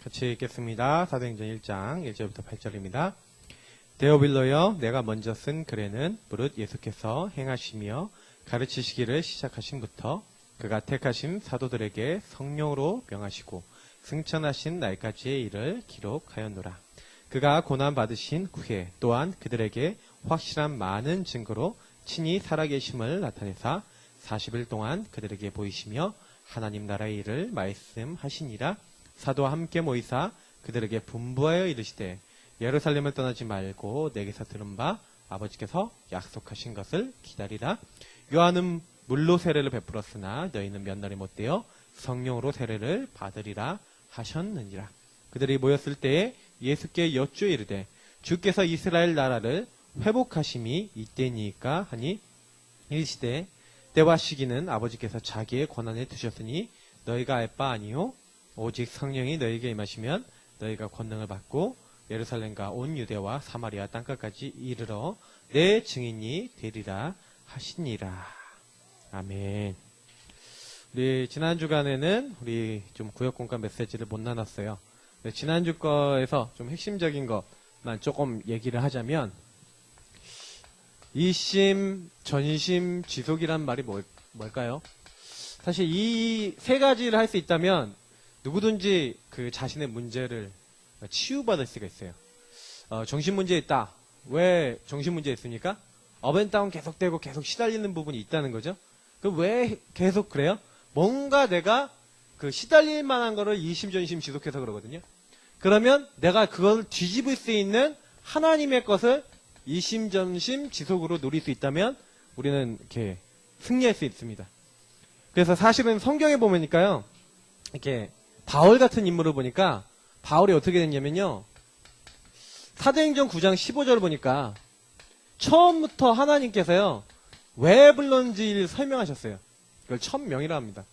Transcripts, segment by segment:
같이 읽겠습니다. 사도행전 1장 1절부터 8절입니다. 데오빌로여, 내가 먼저 쓴 글에는 무릇 예수께서 행하시며 가르치시기를 시작하신부터 그가 택하신 사도들에게 성령으로 명하시고 승천하신 날까지의 일을 기록하였노라. 그가 고난받으신 후에 또한 그들에게 확실한 많은 증거로 친히 살아계심을 나타내사 40일 동안 그들에게 보이시며 하나님 나라의 일을 말씀하시니라. 사도와 함께 모이사 그들에게 분부하여 이르시되 예루살렘을 떠나지 말고 내게서 들은 바 아버지께서 약속하신 것을 기다리라. 요한은 물로 세례를 베풀었으나 너희는 몇 날이 못되어 성령으로 세례를 받으리라 하셨느니라. 그들이 모였을 때에 예수께 여쭈어 이르되 주께서 이스라엘 나라를 회복하심이 이때니까 하니 이르시되 때와 시기는 아버지께서 자기의 권한에 두셨으니 너희가 알 바 아니요 오직 성령이 너희에게 임하시면 너희가 권능을 받고 예루살렘과 온 유대와 사마리아 땅끝까지 이르러 내 증인이 되리라 하시니라. 아멘. 우리 지난 주간에는 우리 좀 구역 공간 메시지를 못 나눴어요. 지난 주 거에서 좀 핵심적인 것만 조금 얘기를 하자면 이심, 전심, 지속이란 말이 뭘까요? 사실 이 세 가지를 할 수 있다면 누구든지 그 자신의 문제를 치유받을 수가 있어요. 정신 문제 있다. 왜 정신 문제 있습니까? 업앤다운 계속되고 계속 시달리는 부분이 있다는 거죠. 그 왜 계속 그래요? 뭔가 내가 그 시달릴 만한 거를 이심전심 지속해서 그러거든요. 그러면 내가 그걸 뒤집을 수 있는 하나님의 것을 이심전심 지속으로 누릴 수 있다면 우리는 이렇게 승리할 수 있습니다. 그래서 사실은 성경에 보면니까요, 이렇게 바울 같은 인물을 보니까 바울이 어떻게 됐냐면요, 사도행전 9장 15절을 보니까 처음부터 하나님께서요 왜 불렀는지를 설명하셨어요. 그걸 천명이라 합니다.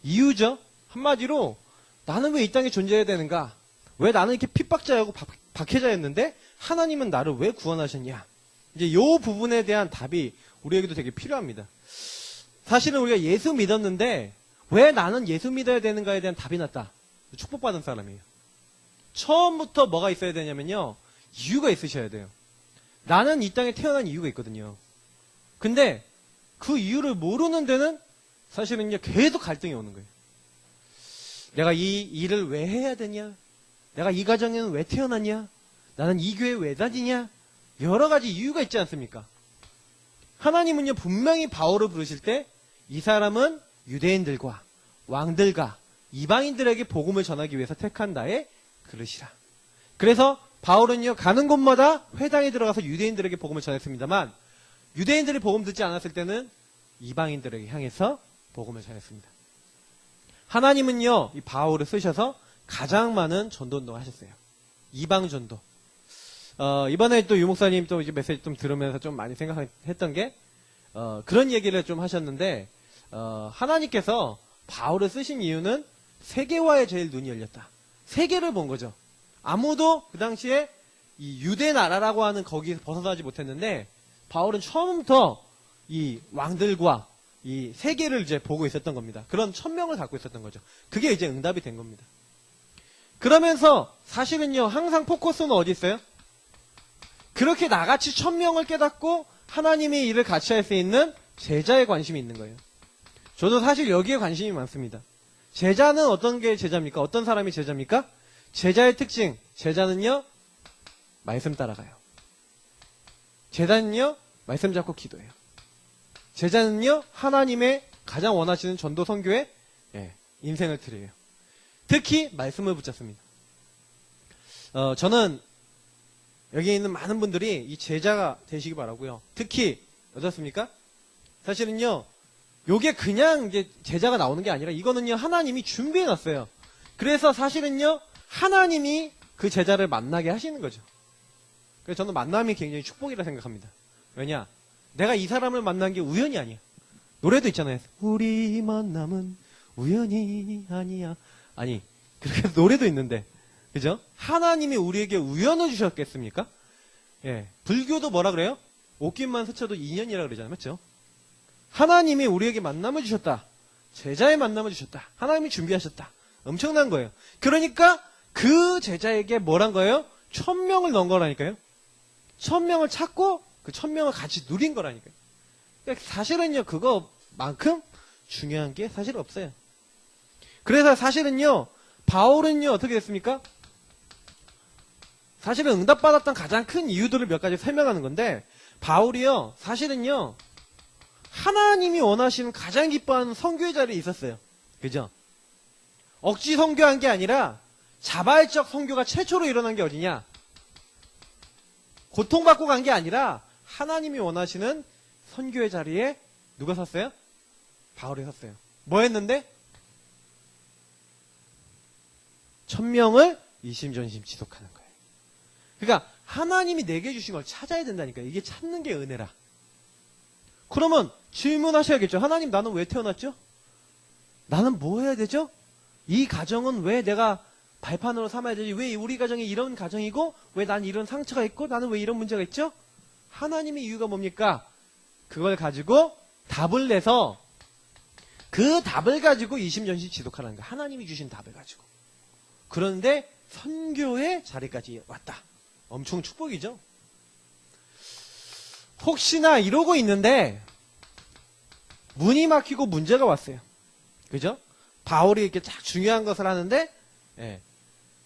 이유죠. 한마디로 나는 왜 이 땅에 존재해야 되는가? 왜 나는 이렇게 핍박자하고 박해자였는데 하나님은 나를 왜 구원하셨냐? 이제 이 부분에 대한 답이 우리에게도 되게 필요합니다. 사실은 우리가 예수 믿었는데 왜 나는 예수 믿어야 되는가에 대한 답이 났다. 축복받은 사람이에요. 처음부터 뭐가 있어야 되냐면요, 이유가 있으셔야 돼요. 나는 이 땅에 태어난 이유가 있거든요. 근데 그 이유를 모르는 데는 사실은 계속 갈등이 오는 거예요. 내가 이 일을 왜 해야 되냐? 내가 이 가정에는 왜 태어났냐? 나는 이 교회에 왜 다니냐? 여러 가지 이유가 있지 않습니까? 하나님은요 분명히 바울을 부르실 때 이 사람은 유대인들과 왕들과 이방인들에게 복음을 전하기 위해서 택한 나의 그릇이라. 그래서 바울은요 가는 곳마다 회당에 들어가서 유대인들에게 복음을 전했습니다만 유대인들이 복음 듣지 않았을 때는 이방인들에게 향해서 복음을 전했습니다. 하나님은요 이 바울을 쓰셔서 가장 많은 전도운동을 하셨어요. 이방 전도. 이번에 또 유목사님 또 이제 메시지 좀 들으면서 좀 많이 생각했던 게 그런 얘기를 좀 하셨는데 하나님께서 바울을 쓰신 이유는 세계화에 제일 눈이 열렸다. 세계를 본 거죠. 아무도 그 당시에 이 유대 나라라고 하는 거기에서 벗어나지 못했는데 바울은 처음부터 이 왕들과 이 세계를 이제 보고 있었던 겁니다. 그런 천명을 갖고 있었던 거죠. 그게 이제 응답이 된 겁니다. 그러면서 사실은요 항상 포커스는 어디 있어요? 그렇게 나같이 천명을 깨닫고 하나님의 일을 같이 할 수 있는 제자에 관심이 있는 거예요. 저도 사실 여기에 관심이 많습니다. 제자는 어떤 게 제자입니까? 어떤 사람이 제자입니까? 제자의 특징, 제자는요 말씀 따라가요. 제자는요 말씀 잡고 기도해요. 제자는요 하나님의 가장 원하시는 전도 선교에 인생을 드려요. 특히 말씀을 붙잡습니다. 저는 여기 있는 많은 분들이 이 제자가 되시기 바라고요. 특히 어떻습니까? 사실은요 요게 그냥 이제 제자가 나오는 게 아니라 이거는요 하나님이 준비해 놨어요. 그래서 사실은요 하나님이 그 제자를 만나게 하시는 거죠. 그래서 저는 만남이 굉장히 축복이라 생각합니다. 왜냐? 내가 이 사람을 만난 게 우연이 아니야. 노래도 있잖아요. 우리 만남은 우연이 아니야. 아니 그렇게 노래도 있는데 그죠? 하나님이 우리에게 우연을 주셨겠습니까? 예. 불교도 뭐라 그래요? 옷깃만 스쳐도 인연이라 그러잖아요. 맞죠? 하나님이 우리에게 만남을 주셨다. 제자의 만남을 주셨다. 하나님이 준비하셨다. 엄청난 거예요. 그러니까 그 제자에게 뭐란 거예요? 1000명을 넣은 거라니까요. 1000명을 찾고 그 1000명을 같이 누린 거라니까요. 그러니까 사실은요, 그거만큼 중요한 게 사실 없어요. 그래서 사실은요, 바울은요, 어떻게 됐습니까? 사실은 응답받았던 가장 큰 이유들을 몇 가지 설명하는 건데, 바울이요, 사실은요, 하나님이 원하시는 가장 기뻐하는 선교의 자리에 있었어요. 그죠? 억지 선교한 게 아니라 자발적 선교가 최초로 일어난 게 어디냐? 고통받고 간 게 아니라 하나님이 원하시는 선교의 자리에 누가 섰어요? 바울이 섰어요. 뭐 했는데? 1000명을 이심전심 지속하는 거예요. 그러니까 하나님이 내게 주신 걸 찾아야 된다니까요. 이게 찾는 게 은혜라. 그러면 질문하셔야겠죠. 하나님, 나는 왜 태어났죠? 나는 뭐 해야 되죠? 이 가정은 왜 내가 발판으로 삼아야 되지? 왜 우리 가정이 이런 가정이고, 왜 난 이런 상처가 있고, 나는 왜 이런 문제가 있죠? 하나님의 이유가 뭡니까? 그걸 가지고 답을 내서 그 답을 가지고 이심전심 지속하라는 거야. 하나님이 주신 답을 가지고. 그런데 선교의 자리까지 왔다. 엄청 축복이죠. 혹시나 이러고 있는데 문이 막히고 문제가 왔어요. 그죠? 바울이 이렇게 딱 중요한 것을 하는데, 예.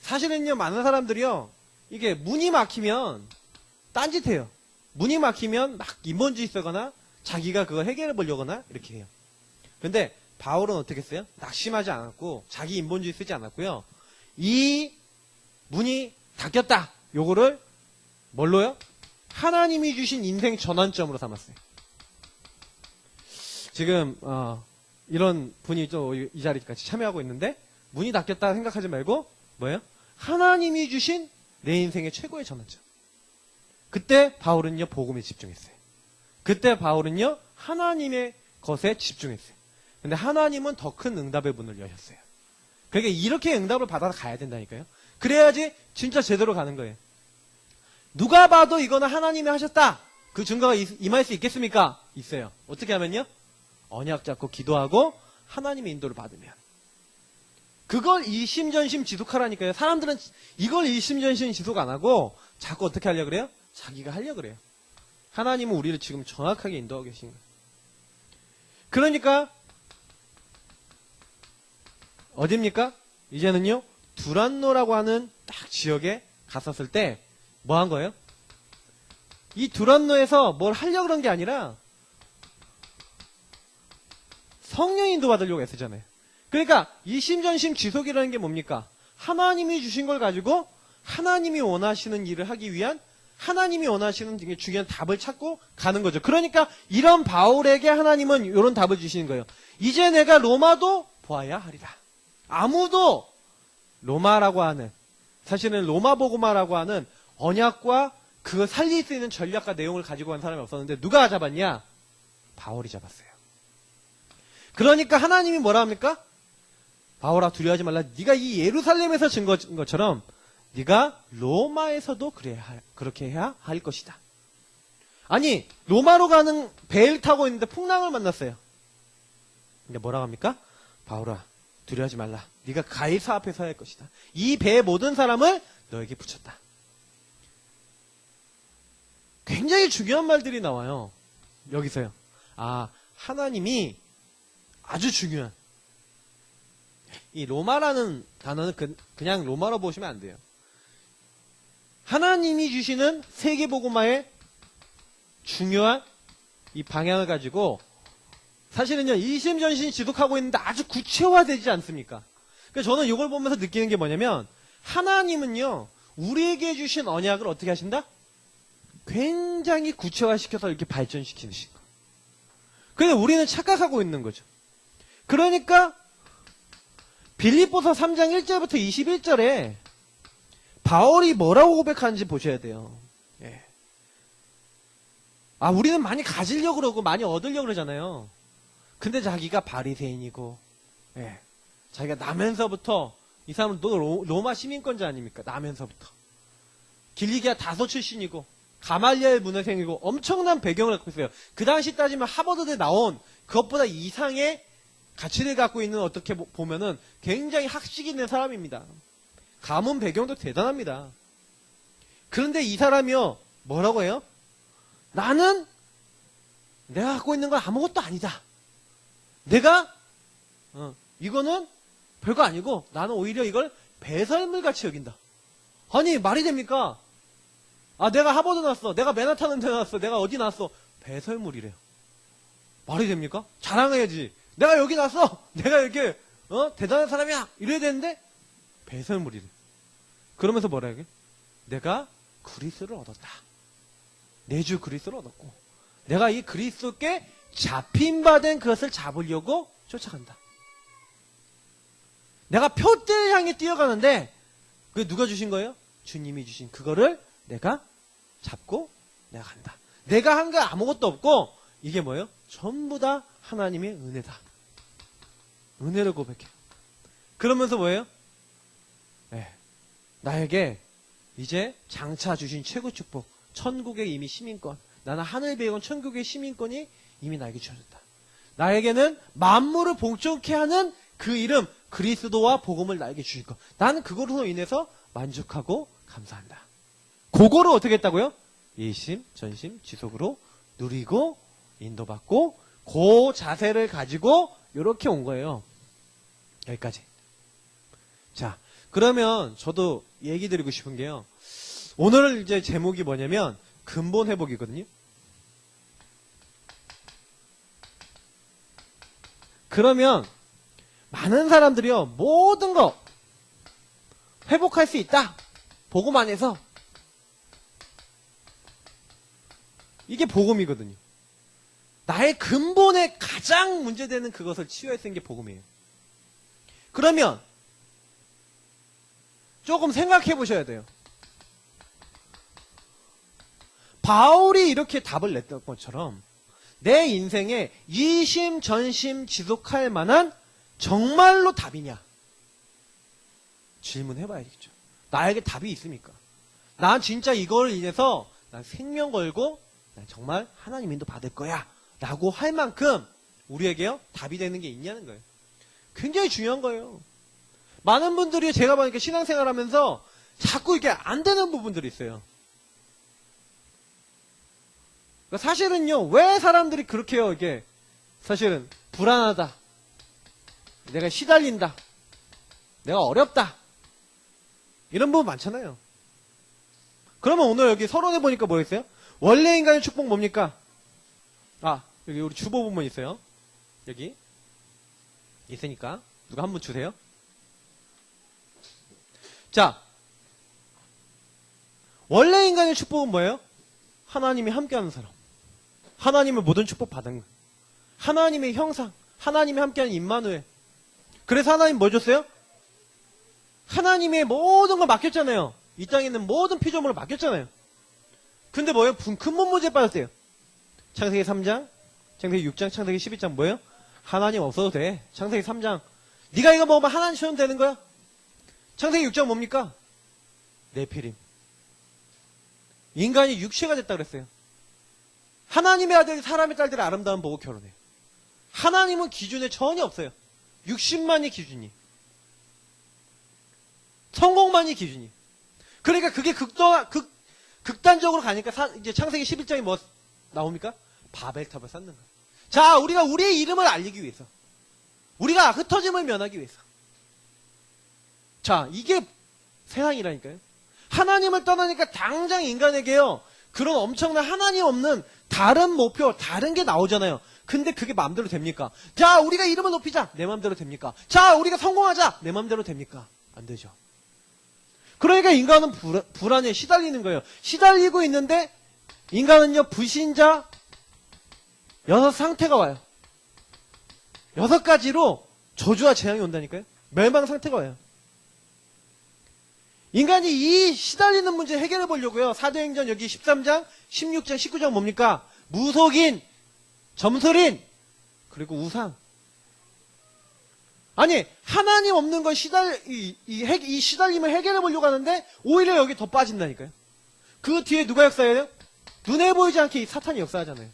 사실은요, 많은 사람들이요, 이게 문이 막히면 딴짓해요. 문이 막히면 막 인본주의 쓰거나 자기가 그걸 해결해 보려거나 이렇게 해요. 근데 바울은 어떻게 했어요? 낙심하지 않았고 자기 인본주의 쓰지 않았고요. 이 문이 닫혔다. 요거를 뭘로요? 하나님이 주신 인생 전환점으로 삼았어요. 지금 이런 분이 또 이 자리에 같이 참여하고 있는데, 문이 닫혔다 생각하지 말고 뭐예요? 하나님이 주신 내 인생의 최고의 전환점. 그때 바울은요, 복음에 집중했어요. 그때 바울은요, 하나님의 것에 집중했어요. 근데 하나님은 더 큰 응답의 문을 여셨어요. 그러니까 이렇게 응답을 받아 가야 된다니까요. 그래야지 진짜 제대로 가는 거예요. 누가 봐도 이거는 하나님이 하셨다. 그 증거가 임할 수 있겠습니까? 있어요. 어떻게 하면요? 언약 잡고 기도하고 하나님의 인도를 받으면. 그걸 일심전심 지속하라니까요. 사람들은 이걸 일심전심 지속 안 하고 자꾸 어떻게 하려고 그래요? 자기가 하려고 그래요. 하나님은 우리를 지금 정확하게 인도하고 계신 거예요. 그러니까 어딥니까? 이제는요, 두란노라고 하는 딱 지역에 갔었을 때 뭐 한 거예요? 이 두란노에서 뭘 하려고 그런 게 아니라 성령 인도 받으려고 했었잖아요. 그러니까 이심전심 지속이라는 게 뭡니까? 하나님이 주신 걸 가지고 하나님이 원하시는 일을 하기 위한, 하나님이 원하시는 되게 중요한 답을 찾고 가는 거죠. 그러니까 이런 바울에게 하나님은 이런 답을 주시는 거예요. 이제 내가 로마도 보아야 하리라. 아무도 로마라고 하는, 사실은 로마 복음화라고 하는 언약과 그걸 살릴 수 있는 전략과 내용을 가지고 간 사람이 없었는데 누가 잡았냐? 바울이 잡았어요. 그러니까 하나님이 뭐라 합니까? 바울아, 두려워하지 말라. 네가 이 예루살렘에서 증거한 것처럼 네가 로마에서도 그렇게 해야 할 것이다. 아니, 로마로 가는 배를 타고 있는데 풍랑을 만났어요. 근데 뭐라고 합니까? 바울아, 두려워하지 말라. 네가 가이사 앞에 서야 할 것이다. 이 배의 모든 사람을 너에게 붙였다. 굉장히 중요한 말들이 나와요. 여기서요. 아, 하나님이 아주 중요한, 이 로마라는 단어는 그냥 로마로 보시면 안 돼요. 하나님이 주시는 세계복음화의 중요한 이 방향을 가지고 사실은요, 일심전심 지속하고 있는데 아주 구체화되지 않습니까? 그래서 저는 이걸 보면서 느끼는 게 뭐냐면, 하나님은요, 우리에게 주신 언약을 어떻게 하신다? 굉장히 구체화시켜서 이렇게 발전시키는 거. 근데 우리는 착각하고 있는 거죠. 그러니까 빌립보서 3장 1절부터 21절에 바울이 뭐라고 고백하는지 보셔야 돼요. 예. 아, 우리는 많이 가지려고 그러고 많이 얻으려고 그러잖아요. 근데 자기가 바리새인이고, 예. 자기가 나면서부터, 이 사람은 또 로마 시민권자 아닙니까? 나면서부터. 길리기아 다소 출신이고, 가말리엘 문화생이고, 엄청난 배경을 갖고 있어요. 그 당시 따지면 하버드대 나온 그것보다 이상의 가치를 갖고 있는, 어떻게 보면은 굉장히 학식 있는 사람입니다. 가문 배경도 대단합니다. 그런데 이 사람이요, 뭐라고 해요? 나는 내가 갖고 있는 건 아무것도 아니다. 내가 이거는 별거 아니고 나는 오히려 이걸 배설물 같이 여긴다. 아니 말이 됩니까? 아 내가 하버드 나왔어, 내가 맨하탄 음대 나왔어, 내가 어디 나왔어. 배설물이래요. 말이 됩니까? 자랑해야지. 내가 여기 나왔어, 내가 이렇게 대단한 사람이야 이래야 되는데 배설물이래. 그러면서 뭐라 해요? 내가 그리스를 얻었다. 내주 그리스를 얻었고 내가 이 그리스도께 잡힌 바 된 그것을 잡으려고 쫓아간다. 내가 표대를 향해 뛰어가는데 그게 누가 주신 거예요? 주님이 주신 그거를 내가 잡고 내가 간다. 내가 한 게 아무것도 없고 이게 뭐예요? 전부 다 하나님의 은혜다. 은혜를 고백해. 그러면서 뭐예요? 나에게 이제 장차 주신 최고 축복, 천국의 이미 시민권, 나는 하늘 배운 천국의 시민권이 이미 나에게 주어졌다. 나에게는 만물을 복종케 하는 그 이름 그리스도와 복음을 나에게 주실 것. 나는 그거로 인해서 만족하고 감사한다. 그거를 어떻게 했다고요? 일심, 전심, 지속으로 누리고 인도받고 그 자세를 가지고 이렇게 온 거예요. 여기까지. 자, 그러면 저도 얘기 드리고 싶은 게요. 오늘 이제 제목이 뭐냐면 근본 회복이거든요. 그러면 많은 사람들이요, 모든 거 회복할 수 있다. 복음 안에서. 이게 복음이거든요. 나의 근본에 가장 문제되는 그것을 치유할 수 있는 게 복음이에요. 그러면 조금 생각해 보셔야 돼요. 바울이 이렇게 답을 냈던 것처럼 내 인생에 이심 전심 지속할 만한 정말로 답이냐? 질문해봐야겠죠. 나에게 답이 있습니까? 난 진짜 이걸 인해서 난 생명 걸고 난 정말 하나님 인도 받을 거야 라고 할 만큼 우리에게요 답이 되는 게 있냐는 거예요. 굉장히 중요한 거예요. 많은 분들이 제가 보니까 신앙생활 하면서 자꾸 이게 안 되는 부분들이 있어요. 그러니까 사실은요, 왜 사람들이 그렇게요, 이게 사실은 불안하다, 내가 시달린다, 내가 어렵다, 이런 부분 많잖아요. 그러면 오늘 여기 서론에 보니까 뭐 있어요? 원래 인간의 축복 뭡니까? 아, 여기 우리 주보 부분 있어요. 여기 있으니까 누가 한 분 주세요. 자, 원래 인간의 축복은 뭐예요? 하나님이 함께하는 사람, 하나님의 모든 축복 받은 거, 하나님의 형상, 하나님이 함께하는 임마누엘. 그래서 하나님 뭐 줬어요? 하나님의 모든 걸 맡겼잖아요. 이 땅에 있는 모든 피조물을 맡겼잖아요. 근데 뭐예요? 근본 문제에 빠졌대요. 창세기 3장, 창세기 6장, 창세기 12장 뭐예요? 하나님 없어도 돼. 창세기 3장 네가 이거 먹으면 하나님 처럼 되는 거야. 창세기 6장 뭡니까? 네피림. 인간이 육체가 됐다 그랬어요. 하나님의 아들이 사람의 딸들의 아름다움 보고 결혼해요. 하나님은 기준에 전혀 없어요. 60만이 기준이. 성공만이 기준이. 그러니까 그게 극단적으로 가니까 이제 창세기 11장에 뭐 나옵니까? 바벨탑을 쌓는 거예요. 자, 우리가 우리의 이름을 알리기 위해서, 우리가 흩어짐을 면하기 위해서. 자, 이게 세상이라니까요. 하나님을 떠나니까 당장 인간에게요, 그런 엄청난 하나님 없는 다른 목표, 다른 게 나오잖아요. 근데 그게 마음대로 됩니까? 자, 우리가 이름을 높이자. 내 마음대로 됩니까? 자, 우리가 성공하자. 내 마음대로 됩니까? 안 되죠. 그러니까 인간은 불안에 시달리는 거예요. 시달리고 있는데 인간은요, 불신자 6상태가 와요. 6가지로 저주와 재앙이 온다니까요. 멸망 상태가 와요. 인간이 이 시달리는 문제 해결해 보려고요. 사도행전 여기 13장, 16장, 19장 뭡니까? 무속인, 점술인, 그리고 우상. 아니, 하나님 없는 건 이 시달림을 해결해 보려고 하는데 오히려 여기 더 빠진다니까요. 그 뒤에 누가 역사해요? 눈에 보이지 않게 이 사탄이 역사하잖아요.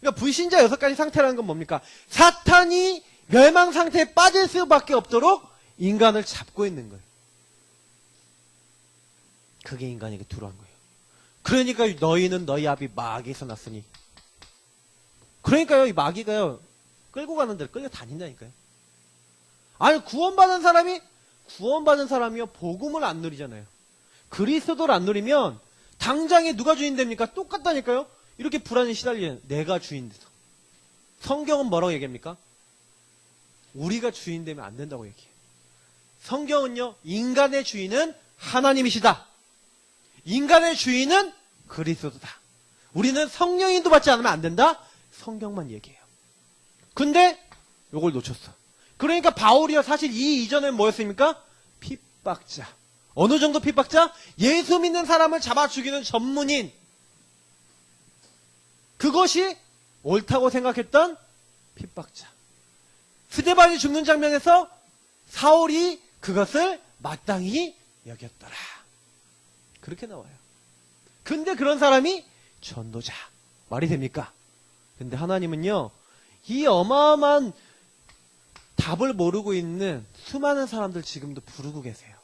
그러니까 불신자 6가지 상태라는 건 뭡니까? 사탄이 멸망 상태에 빠질 수밖에 없도록 인간을 잡고 있는 거예요. 그게 인간에게 들어온 거예요. 그러니까 너희는 너희 아비 마귀에서 났으니. 그러니까요, 이 마귀가요, 끌고 가는 데를 끌려 다닌다니까요. 아니, 구원받은 사람이요, 복음을 안 누리잖아요. 그리스도를 안 누리면, 당장에 누가 주인 됩니까? 똑같다니까요? 이렇게 불안에 시달리는, 내가 주인 돼서. 성경은 뭐라고 얘기합니까? 우리가 주인 되면 안 된다고 얘기해요. 성경은요, 인간의 주인은 하나님이시다. 인간의 주인은 그리스도다. 우리는 성령인도 받지 않으면 안 된다? 성경만 얘기해요. 근데 요걸 놓쳤어. 그러니까 바울이요, 사실 이 이전엔 뭐였습니까? 핍박자. 어느 정도 핍박자? 예수 믿는 사람을 잡아 죽이는 전문인. 그것이 옳다고 생각했던 핍박자. 스데반이 죽는 장면에서 사울이 그것을 마땅히 여겼더라. 그렇게 나와요. 근데 그런 사람이 전도자. 말이 됩니까? 근데 하나님은요, 이 어마어마한 답을 모르고 있는 수많은 사람들 지금도 부르고 계세요.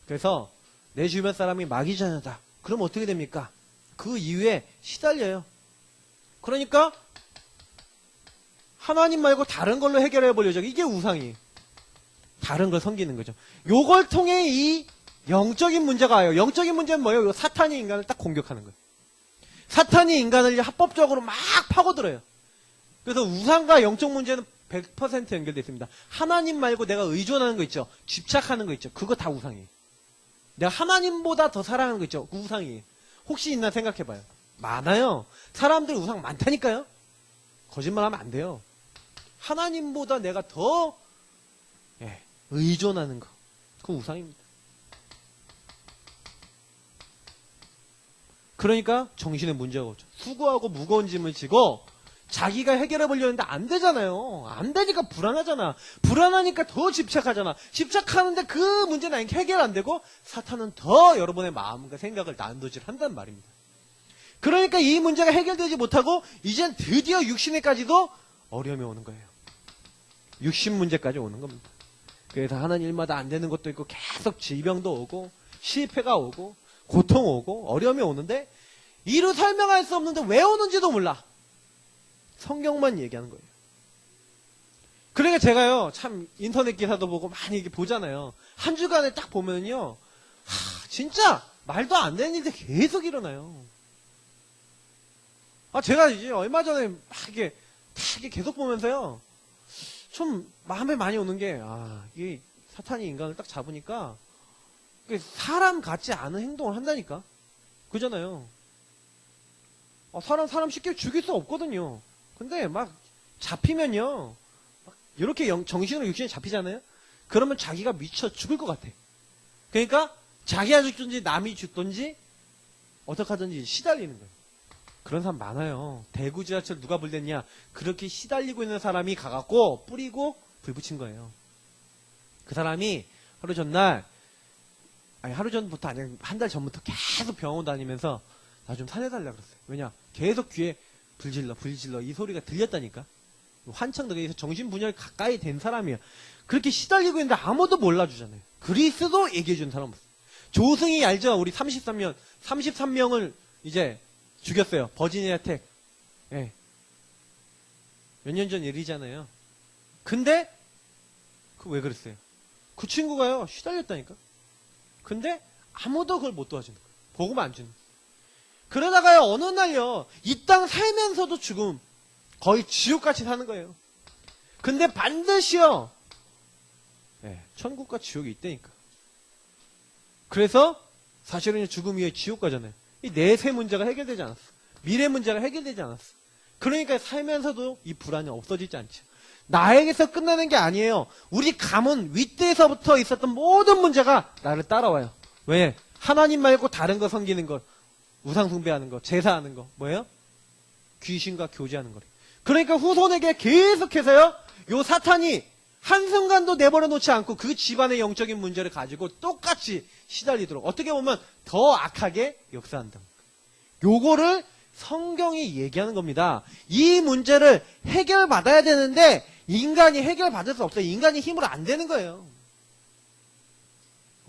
그래서 내 주변 사람이 마귀 자녀다. 그럼 어떻게 됩니까? 그 이후에 시달려요. 그러니까 하나님 말고 다른 걸로 해결해 보려고. 이게 우상이에요. 다른 걸 섬기는 거죠. 요걸 통해 이 영적인 문제가 와요. 영적인 문제는 뭐예요? 사탄이 인간을 딱 공격하는 거예요. 사탄이 인간을 합법적으로 막 파고들어요. 그래서 우상과 영적 문제는 100% 연결되어 있습니다. 하나님 말고 내가 의존하는 거 있죠. 집착하는 거 있죠. 그거 다 우상이에요. 내가 하나님보다 더 사랑하는 거 있죠. 그 우상이에요. 혹시 있나 생각해봐요. 많아요. 사람들 우상 많다니까요. 거짓말하면 안 돼요. 하나님보다 내가 더 의존하는 거. 그거 우상입니다. 그러니까 정신에 문제가 오죠. 수고하고 무거운 짐을 지고 자기가 해결해 보려고 했는데 안 되잖아요. 안 되니까 불안하잖아. 불안하니까 더 집착하잖아. 집착하는데 그 문제는 해결 안 되고 사탄은 더 여러분의 마음과 생각을 난도질 한단 말입니다. 그러니까 이 문제가 해결되지 못하고 이젠 드디어 육신에까지도 어려움이 오는 거예요. 육신 문제까지 오는 겁니다. 그래서 하는 일마다 안 되는 것도 있고 계속 질병도 오고 실패가 오고 고통 오고 어려움이 오는데 이루 설명할 수 없는데 왜 오는지도 몰라. 성경만 얘기하는 거예요. 그러니까 제가요, 참 인터넷 기사도 보고 많이 이렇게 보잖아요. 한 주간에 딱 보면요, 진짜 말도 안 되는 일들이 계속 일어나요. 제가 이제 얼마 전에 막 이게 계속 보면서요, 좀 마음에 많이 오는 게, 이게 사탄이 인간을 딱 잡으니까 사람 같지 않은 행동을 한다니까. 그잖아요. 사람 쉽게 죽일 수 없거든요. 근데 막 잡히면요, 막 이렇게 정신으로 육신이 잡히잖아요. 그러면 자기가 미쳐 죽을 것 같아. 그러니까 자기가 죽든지 남이 죽든지 어떻게 하든지 시달리는 거예요. 그런 사람 많아요. 대구 지하철 누가 불댔냐? 그렇게 시달리고 있는 사람이 가갖고 뿌리고 불 붙인 거예요. 그 사람이 하루 전부터 아니 한 달 전부터 계속 병원 다니면서 나 좀 살려달라 그랬어요. 왜냐? 계속 귀에 불질러 이 소리가 들렸다니까. 환청되게 정신분열 가까이 된 사람이야. 그렇게 시달리고 있는데 아무도 몰라주잖아요. 그리스도 얘기해준 사람 없어요. 조승이 알죠? 우리 33명을 이제 죽였어요. 버지니아 택. 몇 년 전 일이잖아요. 근데 왜 그랬어요? 그 친구가요, 시달렸다니까. 근데 아무도 그걸 못 도와주는 거예요. 복음 안 주는 거예요. 그러다가요, 어느 날요, 이 땅 살면서도 죽음, 거의 지옥같이 사는 거예요. 근데 반드시요, 천국과 지옥이 있다니까. 그래서 사실은 죽음 위에 지옥 가잖아요. 이 내세 문제가 해결되지 않았어. 미래 문제가 해결되지 않았어. 그러니까 살면서도 이 불안이 없어지지 않죠. 나에게서 끝나는 게 아니에요. 우리 가문 윗대에서부터 있었던 모든 문제가 나를 따라와요. 왜? 하나님 말고 다른 거 섬기는 것, 우상 숭배하는 거, 제사하는 거, 뭐예요? 귀신과 교제하는 거래요. 그러니까 후손에게 계속해서요, 요 사탄이 한순간도 내버려 놓지 않고 그 집안의 영적인 문제를 가지고 똑같이 시달리도록 어떻게 보면 더 악하게 역사한다. 요거를 성경이 얘기하는 겁니다. 이 문제를 해결받아야 되는데 인간이 해결받을 수 없어요. 인간이 힘으로 안 되는 거예요.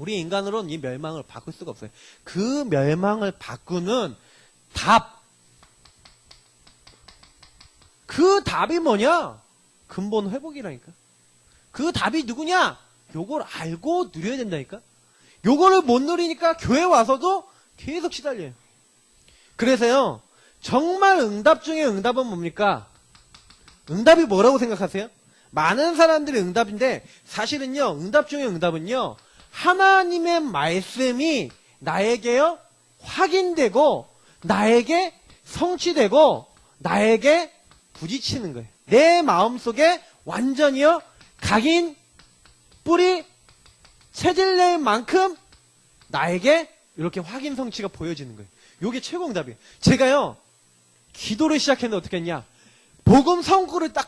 우리 인간으로는 이 멸망을 바꿀 수가 없어요. 그 멸망을 바꾸는 답. 그 답이 뭐냐? 근본 회복이라니까. 그 답이 누구냐? 요걸 알고 누려야 된다니까. 요거를 못 누리니까 교회 와서도 계속 시달려요. 그래서요, 정말 응답 중에 응답은 뭡니까? 응답이 뭐라고 생각하세요? 많은 사람들이 응답인데 사실은요, 응답 중에 응답은요, 하나님의 말씀이 나에게요 확인되고 나에게 성취되고 나에게 부딪히는 거예요. 내 마음속에 완전히요 각인 뿌리 체질낼 만큼 나에게 이렇게 확인 성취가 보여지는 거예요. 이게 최고 응답이에요. 제가요 기도를 시작했는데 어떻게 했냐, 복음 성구를 딱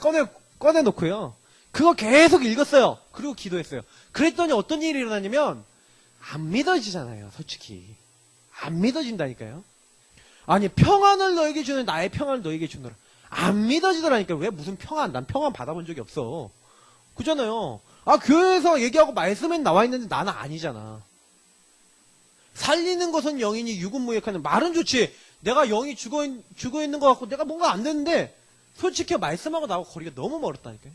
꺼내놓고요 그거 계속 읽었어요. 그리고 기도했어요. 그랬더니 어떤 일이 일어나냐면 안 믿어지잖아요. 솔직히 안 믿어진다니까요. 아니, 평안을 너에게 주는 나의 평안을 너에게 주노라. 안 믿어지더라니까. 왜 무슨 평안? 난 평안 받아본 적이 없어. 그잖아요. 아, 교회에서 얘기하고 말씀에 나와 있는데 나는 아니잖아. 살리는 것은 영이니 육은 무익하는 말은 좋지. 내가 영이 죽어 있는 것 같고 내가 뭔가 안 되는데 솔직히 말씀하고 나하고 거리가 너무 멀었다니까요.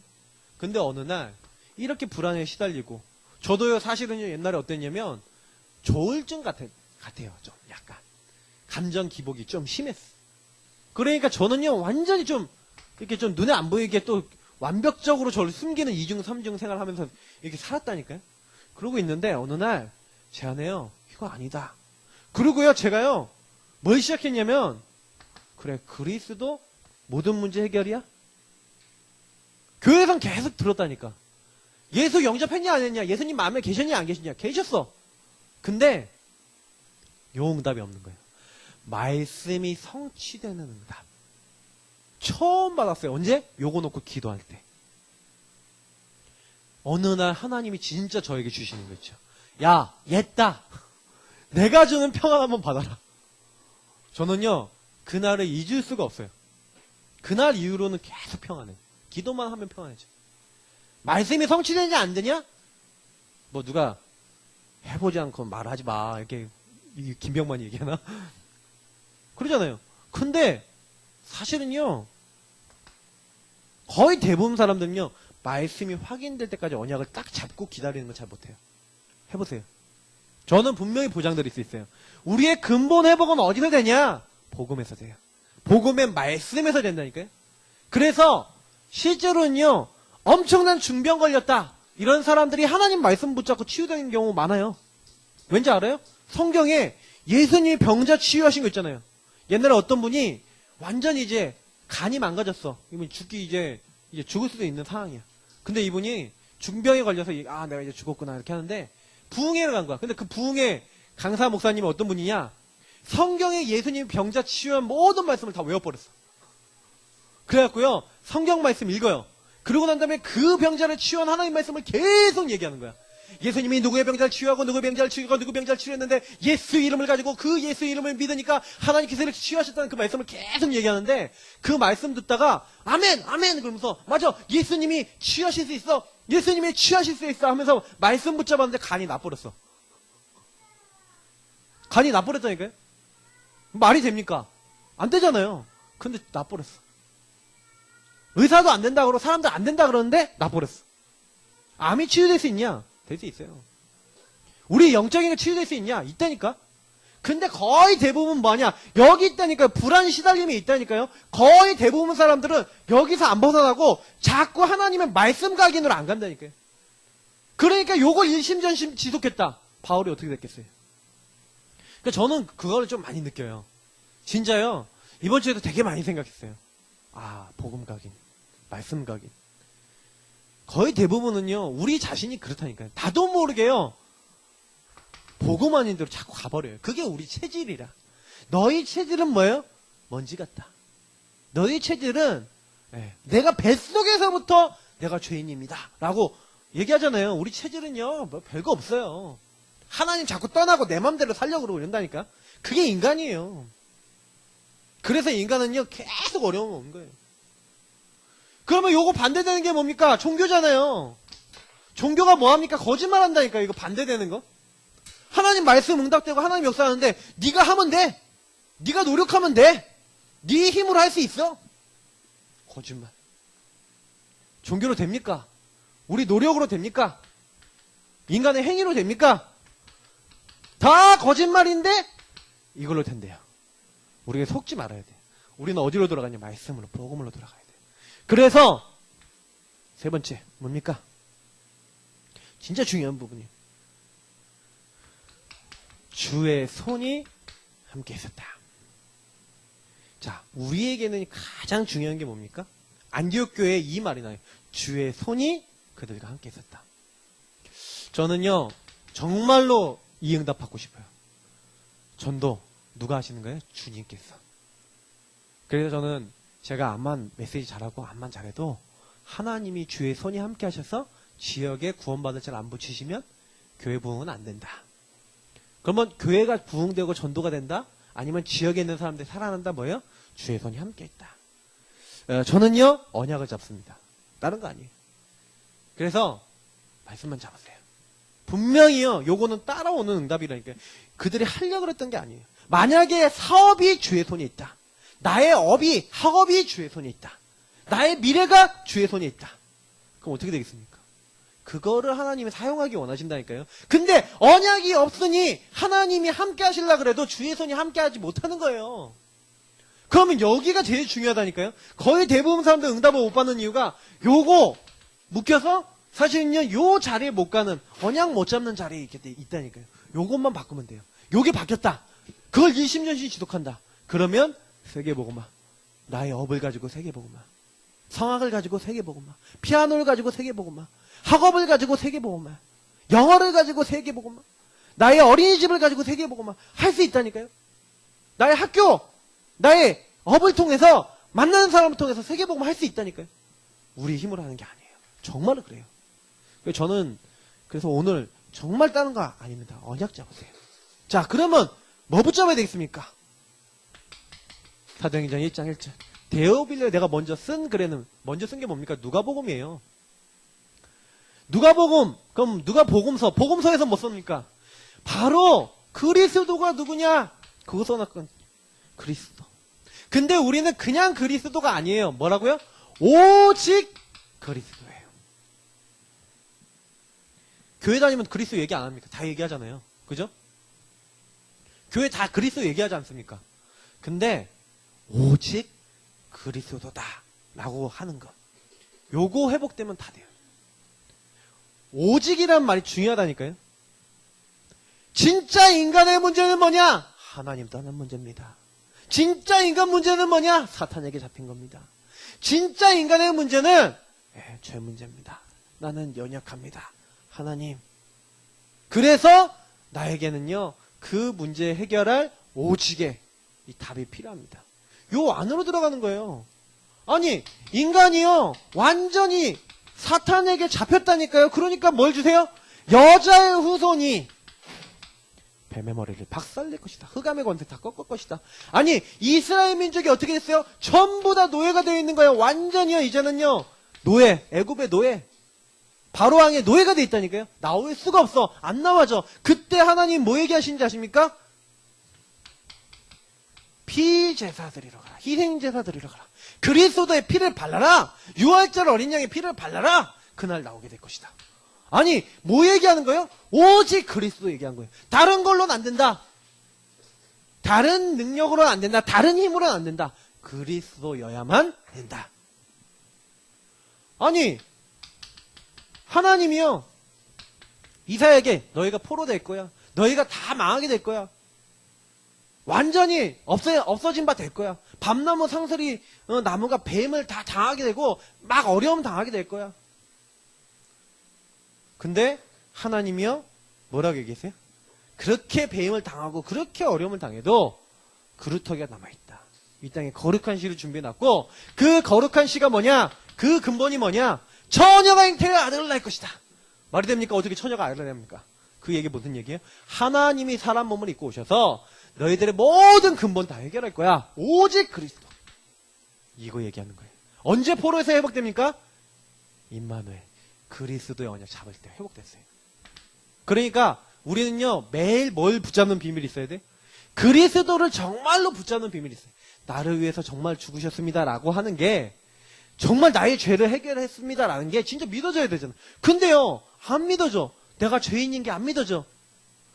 근데 어느 날 이렇게 불안에 시달리고, 저도요 사실은요 옛날에 어땠냐면 조울증 같아요. 좀 약간 감정 기복이 좀 심했어. 그러니까 저는요 완전히 좀 이렇게 좀 눈에 안 보이게 또 완벽적으로 저를 숨기는 2중 3중 생활하면서 이렇게 살았다니까요. 그러고 있는데 어느 날 제 안에요, 이거 아니다. 그리고요 제가요 뭘 시작했냐면, 그래, 그리스도 모든 문제 해결이야? 교회에선 계속 들었다니까. 예수 영접했냐 안 했냐, 예수님 마음에 계셨냐 안 계셨냐, 계셨어. 근데 요 응답이 없는 거예요. 말씀이 성취되는 응답 처음 받았어요. 언제? 요거 놓고 기도할 때. 어느 날 하나님이 진짜 저에게 주시는 거 있죠. 야, 얘다, 내가 주는 평안 한번 받아라. 저는요 그날을 잊을 수가 없어요. 그날 이후로는 계속 평안해. 기도만 하면 평안해져. 말씀이 성취되냐 안 되냐? 뭐 누가 해보지 않고 말하지 마, 이렇게 김병만이 얘기하나? 그러잖아요. 근데 사실은요 거의 대부분 사람들은요 말씀이 확인될 때까지 언약을 딱 잡고 기다리는 걸 잘 못해요. 해보세요. 저는 분명히 보장드릴 수 있어요. 우리의 근본 회복은 어디서 되냐? 복음에서 돼요. 복음의 말씀에서 된다니까요. 그래서 실제로는요 엄청난 중병 걸렸다 이런 사람들이 하나님 말씀 붙잡고 치유되는 경우 많아요. 왠지 알아요? 성경에 예수님이 병자 치유하신 거 있잖아요. 옛날에 어떤 분이 완전히 이제 간이 망가졌어. 이분 죽기 이제 죽을 수도 있는 상황이야. 근데 이분이 중병에 걸려서 내가 이제 죽었구나 이렇게 하는데 부흥회를 간 거야. 근데 그 부흥회 강사 목사님이 어떤 분이냐? 성경에 예수님이 병자 치유한 모든 말씀을 다 외워버렸어. 그래갖고요 성경 말씀 읽어요. 그러고 난 다음에 그 병자를 치유한 하나님 말씀을 계속 얘기하는 거야. 예수님이 누구의 병자를 치유하고 누구의 병자를 치유하고 누구 병자를 치유했는데 예수 이름을 가지고 그 예수 이름을 믿으니까 하나님께서 이렇게 치유하셨다는 그 말씀을 계속 얘기하는데, 그 말씀 듣다가 아멘 아멘 그러면서 맞아, 예수님이 치유하실 수 있어, 예수님이 치유하실 수 있어 하면서 말씀 붙잡았는데 간이 나버렸어. 간이 나버렸다니까요. 말이 됩니까? 안 되잖아요. 근데 나버렸어. 의사도 안 된다 그러고 사람들 안 된다 그러는데 나버렸어. 암이 치유될 수 있냐? 될 수 있어요. 우리 영적인 게 치유될 수 있냐? 있다니까. 근데 거의 대부분 뭐냐? 여기 있다니까요. 불안 시달림이 있다니까요. 거의 대부분 사람들은 여기서 안 벗어나고 자꾸 하나님의 말씀 각인으로 안 간다니까요. 그러니까 요걸 일심전심 지속했다. 바울이 어떻게 됐겠어요? 그러니까 저는 그거를 좀 많이 느껴요. 진짜요. 이번 주에도 되게 많이 생각했어요. 복음 각인, 말씀 각인. 거의 대부분은요 우리 자신이 그렇다니까요. 나도 모르게요 복음 아닌 대로 자꾸 가버려요. 그게 우리 체질이라. 너희 체질은 뭐예요? 먼지 같다. 너희 체질은 내가 뱃속에서부터 내가 죄인입니다 라고 얘기하잖아요. 우리 체질은요 뭐 별거 없어요. 하나님 자꾸 떠나고 내 맘대로 살려고 그러고 이런다니까. 그게 인간이에요. 그래서 인간은요 계속 어려움이 오는 거예요. 그러면 요거 반대되는 게 뭡니까? 종교잖아요. 종교가 뭐합니까? 거짓말 한다니까. 이거 반대되는 거. 하나님 말씀 응답되고 하나님 역사하는데 네가 하면 돼. 네가 노력하면 돼. 네 힘으로 할 수 있어. 거짓말. 종교로 됩니까? 우리 노력으로 됩니까? 인간의 행위로 됩니까? 다 거짓말인데 이걸로 된대요. 우리가 속지 말아야 돼. 우리는 어디로 돌아가냐? 말씀으로, 복음으로 돌아가야 돼. 그래서 세 번째 뭡니까? 진짜 중요한 부분이에요. 주의 손이 함께 있었다. 자, 우리에게는 가장 중요한 게 뭡니까? 안디옥 교회에 이 말이 나요. 주의 손이 그들과 함께 있었다. 저는요, 정말로 이 응답 받고 싶어요. 전도 누가 하시는 거예요? 주님께서. 그래서 저는 제가 암만 메시지 잘하고 암만 잘해도 하나님이 주의 손이 함께 하셔서 지역에 구원받을 자를 안 붙이시면 교회 부흥은 안 된다. 그러면 교회가 부흥되고 전도가 된다? 아니면 지역에 있는 사람들이 살아난다? 뭐예요? 주의 손이 함께 있다. 저는요, 언약을 잡습니다. 다른 거 아니에요. 그래서 말씀만 잡으세요. 분명히요, 요거는 따라오는 응답이라니까요. 그들이 하려고 했던 게 아니에요. 만약에 사업이 주의 손에 있다. 나의 업이, 학업이 주의 손에 있다. 나의 미래가 주의 손에 있다. 그럼 어떻게 되겠습니까? 그거를 하나님이 사용하기 원하신다니까요. 근데 언약이 없으니 하나님이 함께 하시려고 그래도 주의 손이 함께 하지 못하는 거예요. 그러면 여기가 제일 중요하다니까요. 거의 대부분 사람들 응답을 못 받는 이유가 요거 묶여서 사실은요, 요 자리에 못 가는, 언약 못 잡는 자리에 있다니까요. 요것만 바꾸면 돼요. 요게 바뀌었다. 그걸 일심전심 지독한다. 그러면 세계복음화. 나의 업을 가지고 세계복음화. 성악을 가지고 세계복음화. 피아노를 가지고 세계복음화. 학업을 가지고 세계복음화. 영어를 가지고 세계복음화. 나의 어린이집을 가지고 세계복음화. 할 수 있다니까요. 나의 학교, 나의 업을 통해서 만나는 사람을 통해서 세계복음화 할 수 있다니까요. 우리 힘으로 하는 게 아니에요. 정말로 그래요. 저는 그래서 오늘 정말 다른 거 아닙니다. 언약 잡으세요. 자, 그러면 뭐 붙잡아야 되겠습니까? 사도행전 1장 1절. 데오빌레 내가 먼저 쓴 글에는 먼저 쓴 게 뭡니까? 누가복음이에요. 누가복음. 그럼 누가복음서. 복음서에서 뭐 씁니까? 바로 그리스도가 누구냐? 그거 써놨건 그리스도. 근데 우리는 그냥 그리스도가 아니에요. 뭐라고요? 오직 그리스도예요. 교회 다니면 그리스도 얘기 안 합니까? 다 얘기하잖아요. 그죠? 교회 다 그리스도 얘기하지 않습니까? 근데 오직 그리스도다 라고 하는 것. 요거 회복되면 다 돼요. 오직이란 말이 중요하다니까요. 진짜 인간의 문제는 뭐냐? 하나님 떠난 문제입니다. 진짜 인간 문제는 뭐냐? 사탄에게 잡힌 겁니다. 진짜 인간의 문제는 죄 문제입니다. 나는 연약합니다. 하나님. 그래서 나에게는요, 그 문제 해결할 오직의 이 답이 필요합니다. 요 안으로 들어가는 거예요. 아니, 인간이요, 완전히 사탄에게 잡혔다니까요. 그러니까 뭘 주세요? 여자의 후손이 뱀의 머리를 박살낼 것이다. 흑암의 권세 다 꺾을 것이다. 아니, 이스라엘 민족이 어떻게 됐어요? 전부 다 노예가 되어 있는 거예요. 완전히요, 이제는요, 노예, 애굽의 노예. 바로왕의 노예가 돼 있다니까요. 나올 수가 없어. 안 나와져. 그때 하나님 뭐 얘기하시는지 아십니까? 피제사 드리러 가라. 희생제사 드리러 가라. 그리스도의 피를 발라라. 유월절 어린 양의 피를 발라라. 그날 나오게 될 것이다. 아니, 뭐 얘기하는 거예요? 오직 그리스도 얘기한 거예요. 다른 걸로는 안 된다. 다른 능력으로는 안 된다. 다른 힘으로는 안 된다. 그리스도여야만 된다. 아니, 하나님이요, 이사야에게 너희가 포로될 거야. 너희가 다 망하게 될 거야. 완전히 없어진 바 될 거야. 밤나무 상설이 나무가 뱀을 다 당하게 되고 막 어려움 당하게 될 거야. 근데 하나님이요, 뭐라고 얘기했어요? 그렇게 뱀을 당하고 그렇게 어려움을 당해도 그루터기가 남아있다. 이 땅에 거룩한 씨를 준비해놨고, 그 거룩한 씨가 뭐냐? 그 근본이 뭐냐? 처녀가 잉태를 아들을 낳을 것이다. 말이 됩니까? 어떻게 처녀가 아들을 낳습니까? 그 얘기 무슨 얘기예요? 하나님이 사람 몸을 입고 오셔서 너희들의 모든 근본 다 해결할 거야. 오직 그리스도. 이거 얘기하는 거예요. 언제 포로에서 회복됩니까? 임마누엘, 그리스도의 언약 잡을 때 회복됐어요. 그러니까 우리는요, 매일 뭘 붙잡는 비밀이 있어야 돼? 그리스도를 정말로 붙잡는 비밀이 있어요. 나를 위해서 정말 죽으셨습니다라고 하는 게 정말 나의 죄를 해결했습니다라는 게 진짜 믿어져야 되잖아. 근데요, 안 믿어져. 내가 죄인인 게 안 믿어져.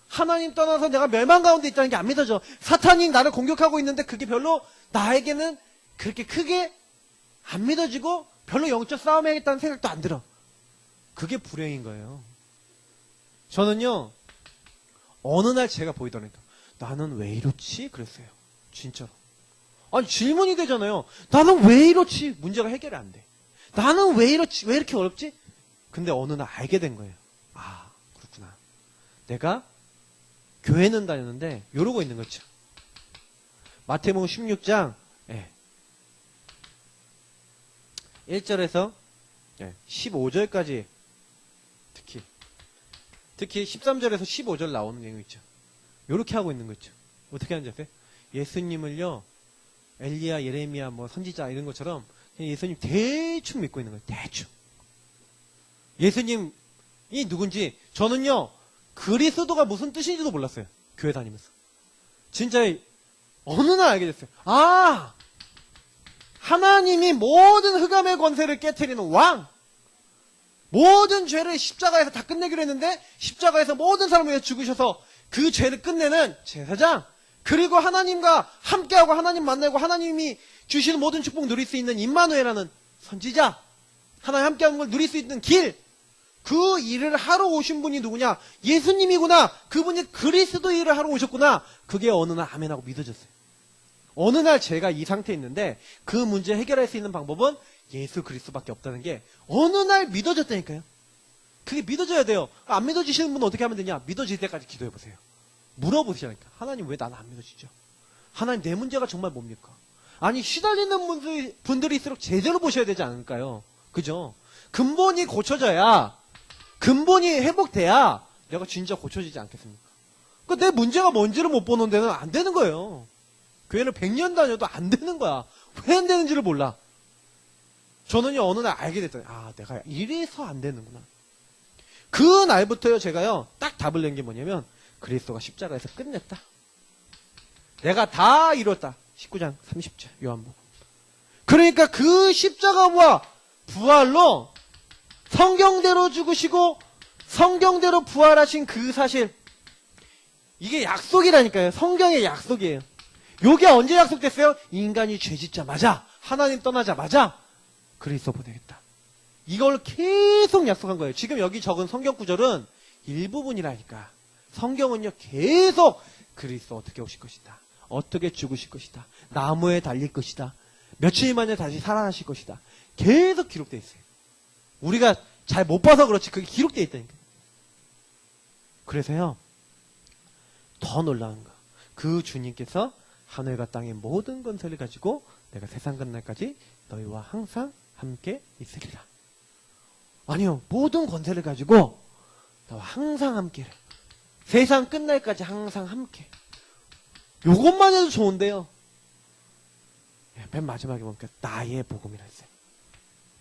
하나님 떠나서 내가 멸망 가운데 있다는 게 안 믿어져. 사탄이 나를 공격하고 있는데 그게 별로 나에게는 그렇게 크게 안 믿어지고 별로 영적 싸움 해야겠다는 생각도 안 들어. 그게 불행인 거예요. 저는요, 어느 날 제가 보이더라니까. 나는 왜 이렇지? 그랬어요. 진짜로. 아니, 질문이 되잖아요. 나는 왜 이렇지? 문제가 해결이 안 돼. 나는 왜 이렇지? 왜 이렇게 어렵지? 근데 어느 날 알게 된 거예요. 아, 그렇구나. 내가 교회는 다녔는데 이러고 있는 거죠. 마태복음 16장 1절에서 15절까지 특히 13절에서 15절 나오는 내용 있죠. 이렇게 하고 있는 거죠. 어떻게 하는지 아세요? 예수님을요, 엘리야, 예레미야, 뭐 선지자 이런 것처럼 그냥 예수님 대충 믿고 있는 거예요. 대충. 예수님이 누군지 저는요, 그리스도가 무슨 뜻인지도 몰랐어요. 교회 다니면서. 진짜 어느 날 알게 됐어요. 아! 하나님이 모든 흑암의 권세를 깨트리는 왕! 모든 죄를 십자가에서 다 끝내기로 했는데 십자가에서 모든 사람을 위해 죽으셔서 그 죄를 끝내는 제사장, 그리고 하나님과 함께하고 하나님 만나고 하나님이 주시는 모든 축복 누릴 수 있는 임마누엘이라는 선지자, 하나님 함께하는 걸 누릴 수 있는 길, 그 일을 하러 오신 분이 누구냐? 예수님이구나. 그분이 그리스도 일을 하러 오셨구나. 그게 어느 날 아멘하고 믿어졌어요. 어느 날 제가 이 상태에 있는데 그 문제 해결할 수 있는 방법은 예수 그리스도밖에 없다는 게 어느 날 믿어졌다니까요. 그게 믿어져야 돼요. 안 믿어지시는 분은 어떻게 하면 되냐? 믿어질 때까지 기도해보세요. 물어보시라니까. 하나님 왜 나는 안 믿어지죠? 하나님 내 문제가 정말 뭡니까? 아니, 시달리는 분들일수록 제대로 보셔야 되지 않을까요? 그죠? 근본이 고쳐져야, 근본이 회복돼야 내가 진짜 고쳐지지 않겠습니까? 내 문제가 뭔지를 못 보는 데는 안 되는 거예요. 교회를 100년 다녀도 안 되는 거야. 왜 안 되는지를 몰라. 저는요, 어느 날 알게 됐더니, 아, 내가 이래서 안 되는구나. 그 날부터요, 제가요, 딱 답을 낸 게 뭐냐면, 그리스도가 십자가에서 끝냈다. 내가 다 이뤘다. 19장 30절, 요한복음. 그러니까 그 십자가와 부활로 성경대로 죽으시고, 성경대로 부활하신 그 사실, 이게 약속이라니까요. 성경의 약속이에요. 요게 언제 약속됐어요? 인간이 죄짓자마자, 하나님 떠나자마자 그리스도 보내겠다. 이걸 계속 약속한 거예요. 지금 여기 적은 성경 구절은 일부분이라니까. 성경은요, 계속 그리스도 어떻게 오실 것이다. 어떻게 죽으실 것이다. 나무에 달릴 것이다. 며칠 만에 다시 살아나실 것이다. 계속 기록되어 있어요. 우리가 잘 못 봐서 그렇지 그게 기록되어 있다니까. 그래서요, 더 놀라운 거. 그 주님께서 하늘과 땅의 모든 권세를 가지고 내가 세상 끝날까지 너희와 항상 함께 있으리라. 아니요, 모든 권세를 가지고 너와 항상 함께. 세상 끝날까지 항상 함께. 요것만 해도 좋은데요. 맨 마지막에 보니까 나의 복음이라 했어요.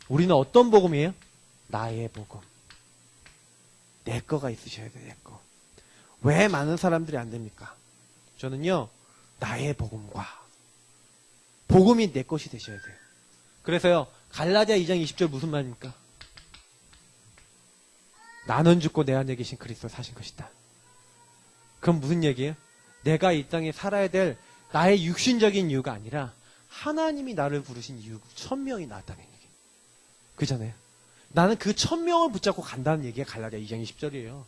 우리는 어떤 복음이에요? 나의 복음. 내 거가 있으셔야 돼요, 내 거. 왜 많은 사람들이 안 됩니까? 저는요, 나의 복음과 복음이 내 것이 되셔야 돼요. 그래서요, 갈라디아 2장 20절 무슨 말입니까? 나는 죽고 내 안에 계신 그리스도 사신 것이다. 그럼 무슨 얘기예요? 내가 이 땅에 살아야 될 나의 육신적인 이유가 아니라 하나님이 나를 부르신 이유, 천명이 나왔다는 얘기. 그잖아요. 나는 그 천명을 붙잡고 간다는 얘기가 갈라디아 2장 20절이에요.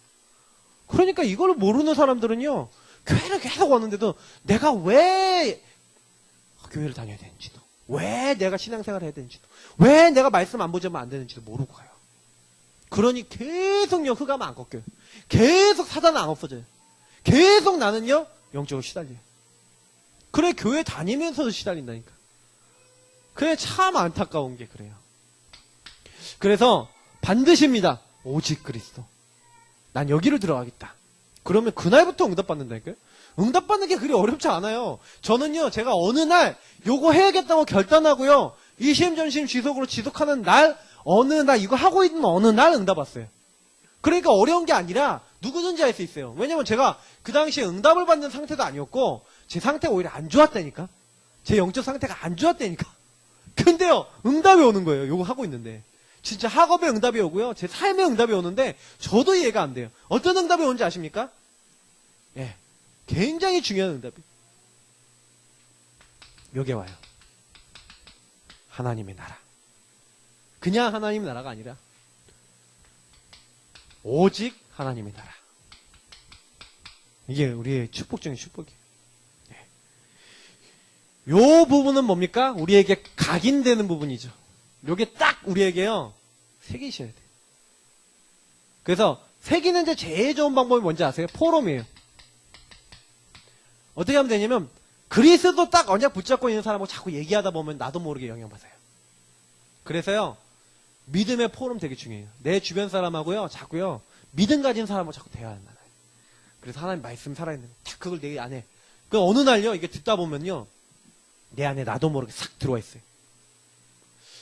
그러니까 이걸 모르는 사람들은요, 교회를 계속 왔는데도 내가 왜 교회를 다녀야 되는지도, 왜 내가 신앙생활을 해야 되는지도, 왜 내가 말씀 안 보자면 안 되는지도 모르고 가요. 그러니 계속요, 흑암은 안 꺾여요. 계속 사단은 안 없어져요. 계속 나는요, 영적으로 시달려요. 그래, 교회 다니면서도 시달린다니까. 그래, 참 안타까운 게 그래요. 그래서 반드시입니다. 오직 그리스도. 난 여기를 들어가겠다. 그러면 그날부터 응답받는다니까요. 응답받는 게 그리 어렵지 않아요. 저는요, 제가 어느 날 요거 해야겠다고 결단하고요, 이심전심 지속으로 지속하는 날, 어느 날 이거 하고 있는 어느 날 응답 왔어요. 그러니까 어려운 게 아니라 누구든지 할 수 있어요. 왜냐면 제가 그 당시에 응답을 받는 상태도 아니었고 제 상태가 오히려 안 좋았다니까. 제 영적 상태가 안 좋았다니까. 근데요, 응답이 오는 거예요. 요거 하고 있는데. 진짜 학업의 응답이 오고요. 제 삶의 응답이 오는데 저도 이해가 안 돼요. 어떤 응답이 오는지 아십니까? 예. 굉장히 중요한 응답이. 요게 와요. 하나님의 나라. 그냥 하나님의 나라가 아니라 오직 하나님의 나라. 이게 우리의 축복 중의 축복이에요. 네. 요 부분은 뭡니까? 우리에게 각인되는 부분이죠. 요게 딱 우리에게요, 새기셔야 돼요. 그래서 새기는 데 제일 좋은 방법이 뭔지 아세요? 포럼이에요. 어떻게 하면 되냐면, 그리스도 딱 언약 붙잡고 있는 사람하고 자꾸 얘기하다 보면 나도 모르게 영향받아요. 그래서요, 믿음의 포럼 되게 중요해요. 내 주변 사람하고요, 자꾸요, 믿음 가진 사람하고 자꾸 대화하는 거예요. 그래서 하나님 말씀 살아있는 거. 딱 그걸 내 안에. 그 어느 날요, 이게 듣다 보면요, 내 안에 나도 모르게 싹 들어와 있어요.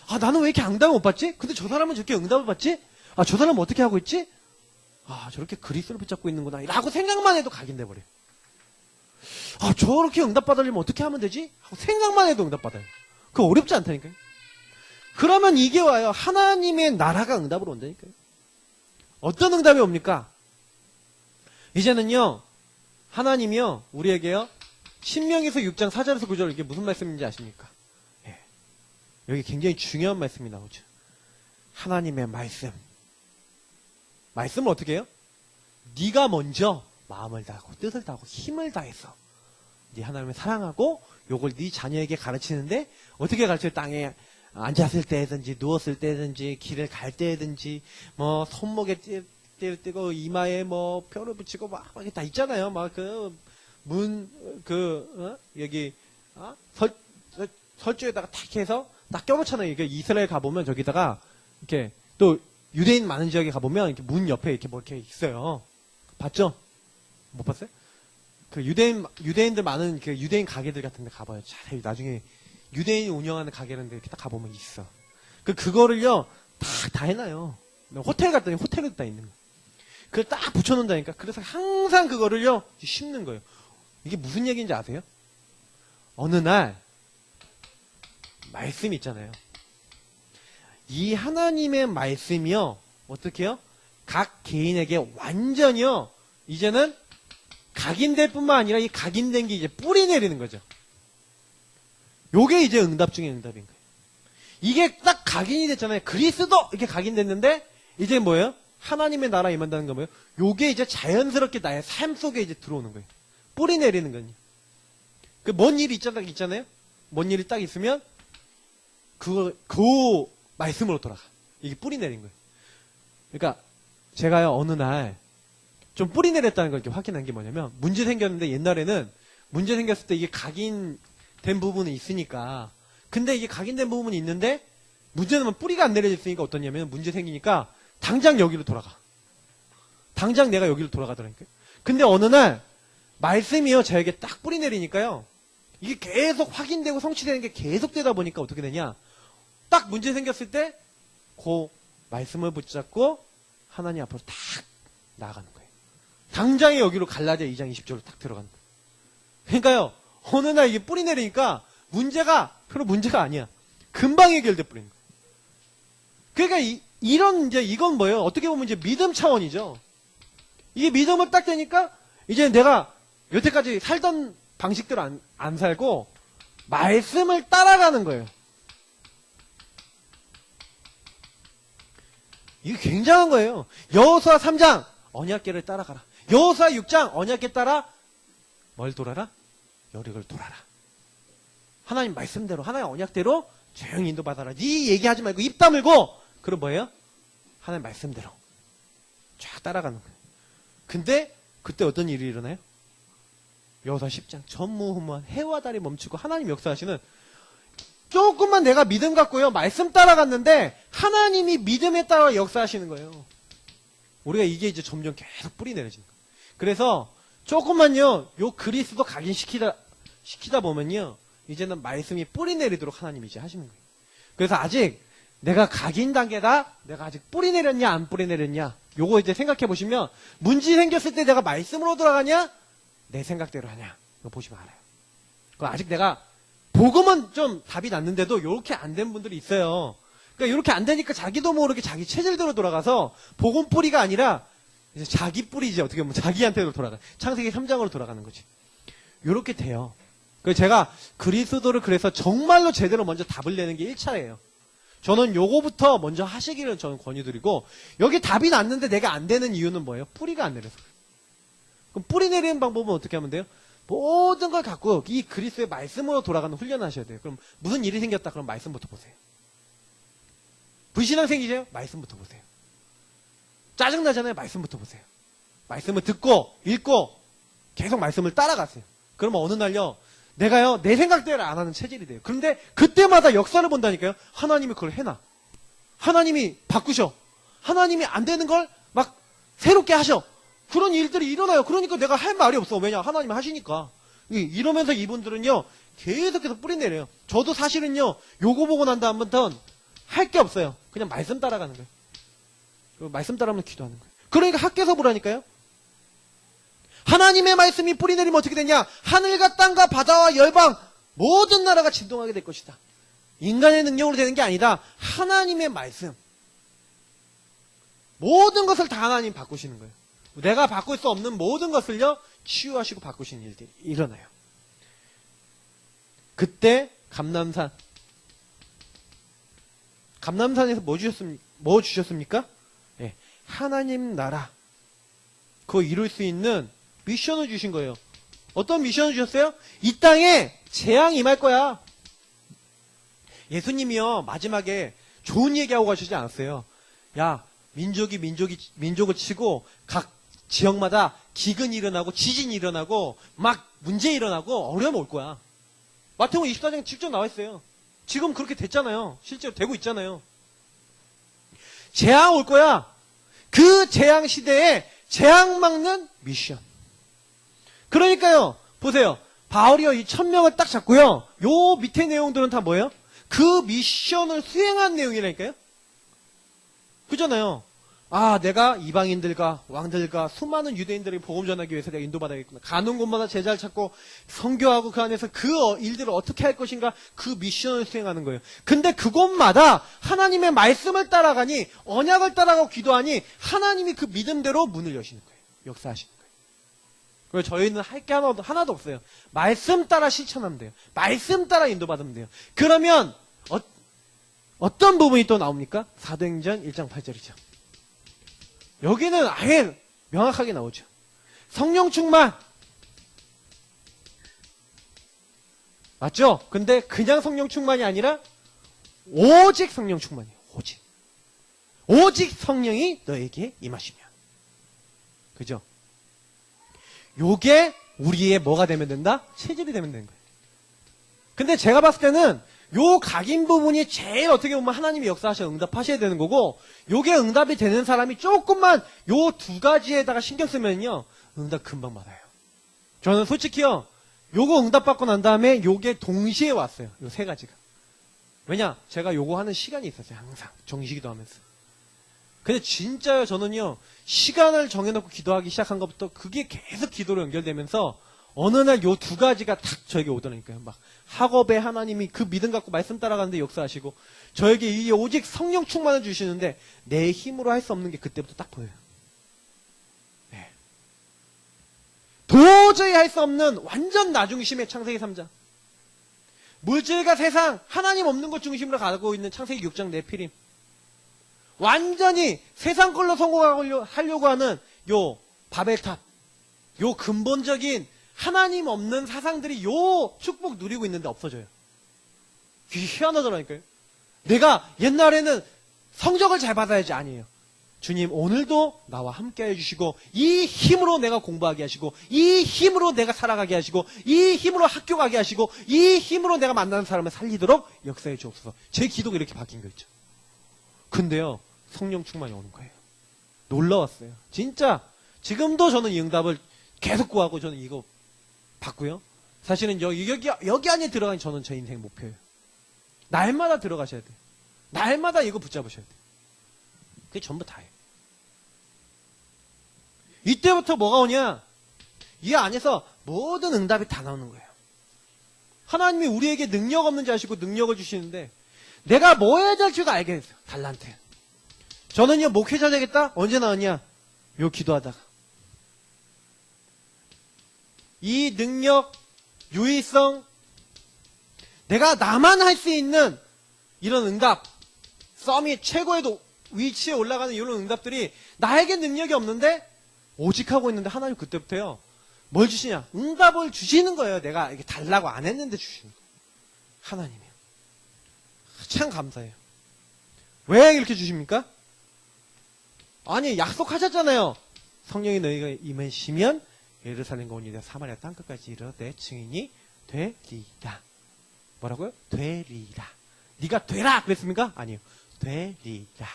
아, 나는 왜 이렇게 응답을 못 받지? 근데 저 사람은 저렇게 응답을 받지? 아, 저 사람은 어떻게 하고 있지? 아, 저렇게 그리스도를 붙잡고 있는구나. 라고 생각만 해도 각인돼 버려요. 아, 저렇게 응답 받으려면 어떻게 하면 되지? 하고 생각만 해도 응답 받아요. 그거 어렵지 않다니까요. 그러면 이게 와요. 하나님의 나라가 응답으로 온다니까요. 어떤 응답이 옵니까? 이제는요, 하나님이요, 우리에게요, 신명기서 6장 4절에서 9절, 이게 무슨 말씀인지 아십니까? 예. 여기 굉장히 중요한 말씀이 나오죠. 하나님의 말씀. 말씀을 어떻게 해요? 네가 먼저 마음을 다하고 뜻을 다하고 힘을 다해서 네 하나님을 사랑하고 요걸 네 자녀에게 가르치는데, 어떻게 가르쳐요? 땅에 앉았을 때든지 누웠을 때든지 길을 갈 때든지 뭐 손목에 띠를 띠고 이마에 뭐 뼈를 붙이고 막 이게 다 있잖아요. 막 여기 설주에다가 탁 해서 딱 껴놓잖아요. 이게 이스라엘 가보면 저기다가 이렇게 또 유대인 많은 지역에 가보면 이렇게 문 옆에 이렇게 뭐 이렇게 있어요. 봤죠? 못 봤어요? 그 유대인들 많은 그 유대인 가게들 같은 데 가봐요. 잘 나중에 유대인이 운영하는 가게인데 이렇게 딱 가보면 있어. 그거를요, 다 해놔요. 호텔 갔더니 호텔에도 다 있는 거. 그걸 딱 붙여놓는다니까. 그래서 항상 그거를요, 심는 거예요. 이게 무슨 얘기인지 아세요? 어느 날, 말씀 있잖아요. 이 하나님의 말씀이요, 어떻게 해요? 각 개인에게 완전히요, 이제는 각인될 뿐만 아니라 이 각인된 게 이제 뿌리 내리는 거죠. 요게 이제 응답 중에 응답인 거예요. 이게 딱 각인이 됐잖아요. 그리스도! 이렇게 각인됐는데, 이제 뭐예요? 하나님의 나라 임한다는 거 뭐예요? 요게 이제 자연스럽게 나의 삶 속에 이제 들어오는 거예요. 뿌리 내리는 거예요. 그 뭔 일이 있잖아요? 뭔 일이 딱 있으면, 그 말씀으로 돌아가. 이게 뿌리 내린 거예요. 그러니까, 제가요, 어느 날, 좀 뿌리 내렸다는 걸 이렇게 확인한 게 뭐냐면, 문제 생겼는데, 옛날에는, 문제 생겼을 때 이게 각인된 부분이 있으니까, 근데 이게 각인된 부분이 있는데, 문제는 뿌리가 안 내려졌으니까 어떠냐면, 문제 생기니까, 당장 여기로 돌아가. 당장 내가 여기로 돌아가더라니까요. 근데 어느 날, 말씀이요, 저에게 딱 뿌리 내리니까요, 이게 계속 확인되고 성취되는 게 계속 되다 보니까 어떻게 되냐, 딱 문제 생겼을 때, 그 말씀을 붙잡고, 하나님 앞으로 딱 나아가는 거예요. 당장에 여기로 갈라디아 2장 20절로 딱 들어가는 거예요. 그러니까요, 어느 날 이게 뿌리 내리니까, 문제가 별로 문제가 아니야. 금방 해결돼 버리는 거예요. 그러니까 이건 뭐예요? 어떻게 보면 이제 믿음 차원이죠. 이게 믿음을 딱 되니까 이제 내가 여태까지 살던 방식대로 안 살고 말씀을 따라가는 거예요. 이게 굉장한 거예요. 여호수아 3장 언약궤를 따라가라. 여호수아 6장 언약궤 따라 뭘 돌아라? 여리고를 돌아라. 하나님 말씀대로, 하나님 언약대로 조용히 인도받아라. 네 얘기하지 말고 입 다물고, 그럼 뭐예요? 하나님 말씀대로 쫙 따라가는 거예요. 근데 그때 어떤 일이 일어나요? 여호수아 10장 전무후무한 해와 달이 멈추고 하나님 역사하시는, 조금만 내가 믿음 갖고요 말씀 따라갔는데 하나님이 믿음에 따라 역사하시는 거예요. 우리가 이게 이제 점점 계속 뿌리 내려지는 거예요. 그래서 조금만요 요 그리스도 각인시키다 보면요 이제는 말씀이 뿌리 내리도록 하나님이 이제 하시는 거예요. 그래서 아직 내가 각인 단계다? 내가 아직 뿌리 내렸냐, 안 뿌리 내렸냐? 요거 이제 생각해 보시면, 문제 생겼을 때 내가 말씀으로 돌아가냐? 내 생각대로 하냐? 이거 보시면 알아요. 그 아직 내가, 복음은 좀 답이 났는데도 요렇게 안 된 분들이 있어요. 그러니까 요렇게 안 되니까 자기도 모르게 자기 체질대로 돌아가서, 복음 뿌리가 아니라, 이제 자기 뿌리지, 어떻게 보면 자기한테로 돌아가. 창세기 3장으로 돌아가는 거지. 요렇게 돼요. 그래서 제가 그리스도를 그래서 정말로 제대로 먼저 답을 내는 게 1차예요. 저는 요거부터 먼저 하시기를 저는 권유드리고, 여기 답이 났는데 내가 안 되는 이유는 뭐예요? 뿌리가 안 내려서. 그럼 뿌리 내리는 방법은 어떻게 하면 돼요? 모든 걸 갖고 이 그리스도의 말씀으로 돌아가는 훈련을 하셔야 돼요. 그럼 무슨 일이 생겼다? 그럼 말씀부터 보세요. 불신앙 생기세요? 말씀부터 보세요. 짜증나잖아요? 말씀부터 보세요. 말씀을 듣고, 읽고, 계속 말씀을 따라가세요. 그러면 어느 날요, 내가요, 내 생각대로 안 하는 체질이 돼요. 그런데 그때마다 역사를 본다니까요. 하나님이 그걸 해놔. 하나님이 바꾸셔. 하나님이 안 되는 걸 막 새롭게 하셔. 그런 일들이 일어나요. 그러니까 내가 할 말이 없어. 왜냐? 하나님이 하시니까. 이러면서 이분들은요, 계속해서 뿌리내려요. 저도 사실은요, 요거 보고 난 다음부터는 할 게 없어요. 그냥 말씀 따라가는 거예요. 그리고 말씀 따라하면 기도하는 거예요. 그러니까 학교에서 보라니까요. 하나님의 말씀이 뿌리내리면 어떻게 되냐? 하늘과 땅과 바다와 열방 모든 나라가 진동하게 될 것이다. 인간의 능력으로 되는 게 아니다. 하나님의 말씀. 모든 것을 다 하나님 바꾸시는 거예요. 내가 바꿀 수 없는 모든 것을요, 치유하시고 바꾸시는 일들이 일어나요. 그때 감남산에서 뭐 주셨습니까? 네, 하나님 나라. 그거 이룰 수 있는 미션을 주신 거예요. 어떤 미션을 주셨어요? 이 땅에 재앙이 임할 거야. 예수님이요, 마지막에 좋은 얘기하고 가시지 않았어요. 야, 민족을 치고 각 지역마다 기근이 일어나고 지진이 일어나고 막 문제 일어나고 어려움 올 거야. 마태복음 24장 직접 나와 있어요. 지금 그렇게 됐잖아요. 실제로 되고 있잖아요. 재앙 올 거야. 그 재앙 시대에 재앙 막는 미션. 그러니까요, 보세요. 바울이요, 이 1000명을 딱 잡고요, 요 밑에 내용들은 다 뭐예요? 그 미션을 수행한 내용이라니까요? 그잖아요. 아, 내가 이방인들과 왕들과 수많은 유대인들에게 복음 전하기 위해서 내가 인도받아야겠구나. 가는 곳마다 제자를 찾고 선교하고 그 안에서 그 일들을 어떻게 할 것인가, 그 미션을 수행하는 거예요. 근데 그곳마다 하나님의 말씀을 따라가니, 언약을 따라가고 기도하니 하나님이 그 믿음대로 문을 여시는 거예요. 역사하시는 거예요. 그래서 저희는 할 게 하나도 없어요. 말씀 따라 실천하면 돼요. 말씀 따라 인도받으면 돼요. 그러면 어떤 부분이 또 나옵니까? 사도행전 1장 8절이죠. 여기는 아예 명확하게 나오죠. 성령 충만. 맞죠? 근데 그냥 성령 충만이 아니라 오직 성령 충만이에요. 오직 성령이 너에게 임하시면. 그죠? 요게 우리의 뭐가 되면 된다? 체질이 되면 되는 거예요. 근데 제가 봤을 때는 요 각인 부분이 제일 어떻게 보면 하나님이 역사하셔 응답하셔야 되는 거고, 요게 응답이 되는 사람이 조금만 요 두 가지에다가 신경 쓰면요, 응답 금방 받아요. 저는 솔직히요, 요거 응답받고 난 다음에 요게 동시에 왔어요. 요 세 가지가. 왜냐? 제가 요거 하는 시간이 있었어요. 항상. 정시기도 하면서. 근데 진짜요, 저는요, 시간을 정해놓고 기도하기 시작한 것부터 그게 계속 기도로 연결되면서 어느 날 요 두 가지가 탁 저에게 오더라니까요. 막 학업에 하나님이 그 믿음 갖고 말씀 따라가는데 역사하시고, 저에게 이 오직 성령 충만을 주시는데 내 힘으로 할 수 없는 게 그때부터 딱 보여요. 네. 도저히 할 수 없는 완전 나중심의 창세기 3장. 물질과 세상, 하나님 없는 것 중심으로 가고 있는 창세기 6장 네피림. 완전히 세상 걸로 성공하려고 하는 요 바벨탑. 요 근본적인 하나님 없는 사상들이 요 축복 누리고 있는데 없어져요. 희한하더라니까요. 내가 옛날에는 성적을 잘 받아야지, 아니에요. 주님 오늘도 나와 함께 해주시고, 이 힘으로 내가 공부하게 하시고, 이 힘으로 내가 살아가게 하시고, 이 힘으로 학교 가게 하시고, 이 힘으로 내가 만나는 사람을 살리도록 역사해 주옵소서. 제 기도가 이렇게 바뀐 거 있죠. 근데요, 성령 충만이 오는 거예요. 놀라웠어요. 진짜 지금도 저는 이 응답을 계속 구하고 저는 이거 받고요. 사실은 여기 안에 들어가니 저는 제 인생 목표예요. 날마다 들어가셔야 돼요. 날마다 이거 붙잡으셔야 돼요. 그게 전부 다예요. 이때부터 뭐가 오냐? 이 안에서 모든 응답이 다 나오는 거예요. 하나님이 우리에게 능력 없는지 아시고 능력을 주시는데 내가 뭐 해야 될지도 알게 됐어요. 달란트. 저는요 목회자 되겠다? 언제 나왔냐? 요 기도하다가. 이 능력, 유의성, 내가 나만 할 수 있는 이런 응답, 썸이 최고의 위치에 올라가는 이런 응답들이 나에게 능력이 없는데 오직 하고 있는데 하나님 그때부터요 뭘 주시냐? 응답을 주시는 거예요. 내가 이렇게 달라고 안 했는데 주시는 거예요. 하나님이요. 참 감사해요. 왜 이렇게 주십니까? 아니 약속하셨잖아요. 성령이 너희가 임하시면 예루살렘과 온 유다 사마리아 땅끝까지 이르러 내 증인이 되리라. 뭐라고요? 되리라. 네가 되라 그랬습니까? 아니요. 되리라.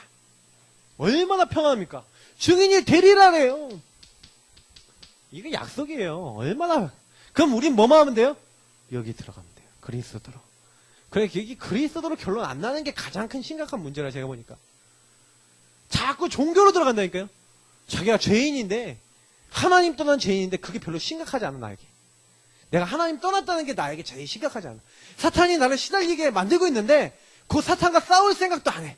얼마나 평안합니까? 증인이 되리라래요. 이게 약속이에요. 얼마나. 그럼 우린 뭐만 하면 돼요? 여기 들어가면 돼요. 그리스도로. 그래, 여기 그리스도로 결론 안 나는 게 가장 큰 심각한 문제라 제가 보니까. 자꾸 종교로 들어간다니까요. 자기가 죄인인데 하나님 떠난 죄인인데 그게 별로 심각하지 않아 나에게. 내가 하나님 떠났다는 게 나에게 제일 심각하지 않아. 사탄이 나를 시달리게 만들고 있는데 그 사탄과 싸울 생각도 안 해.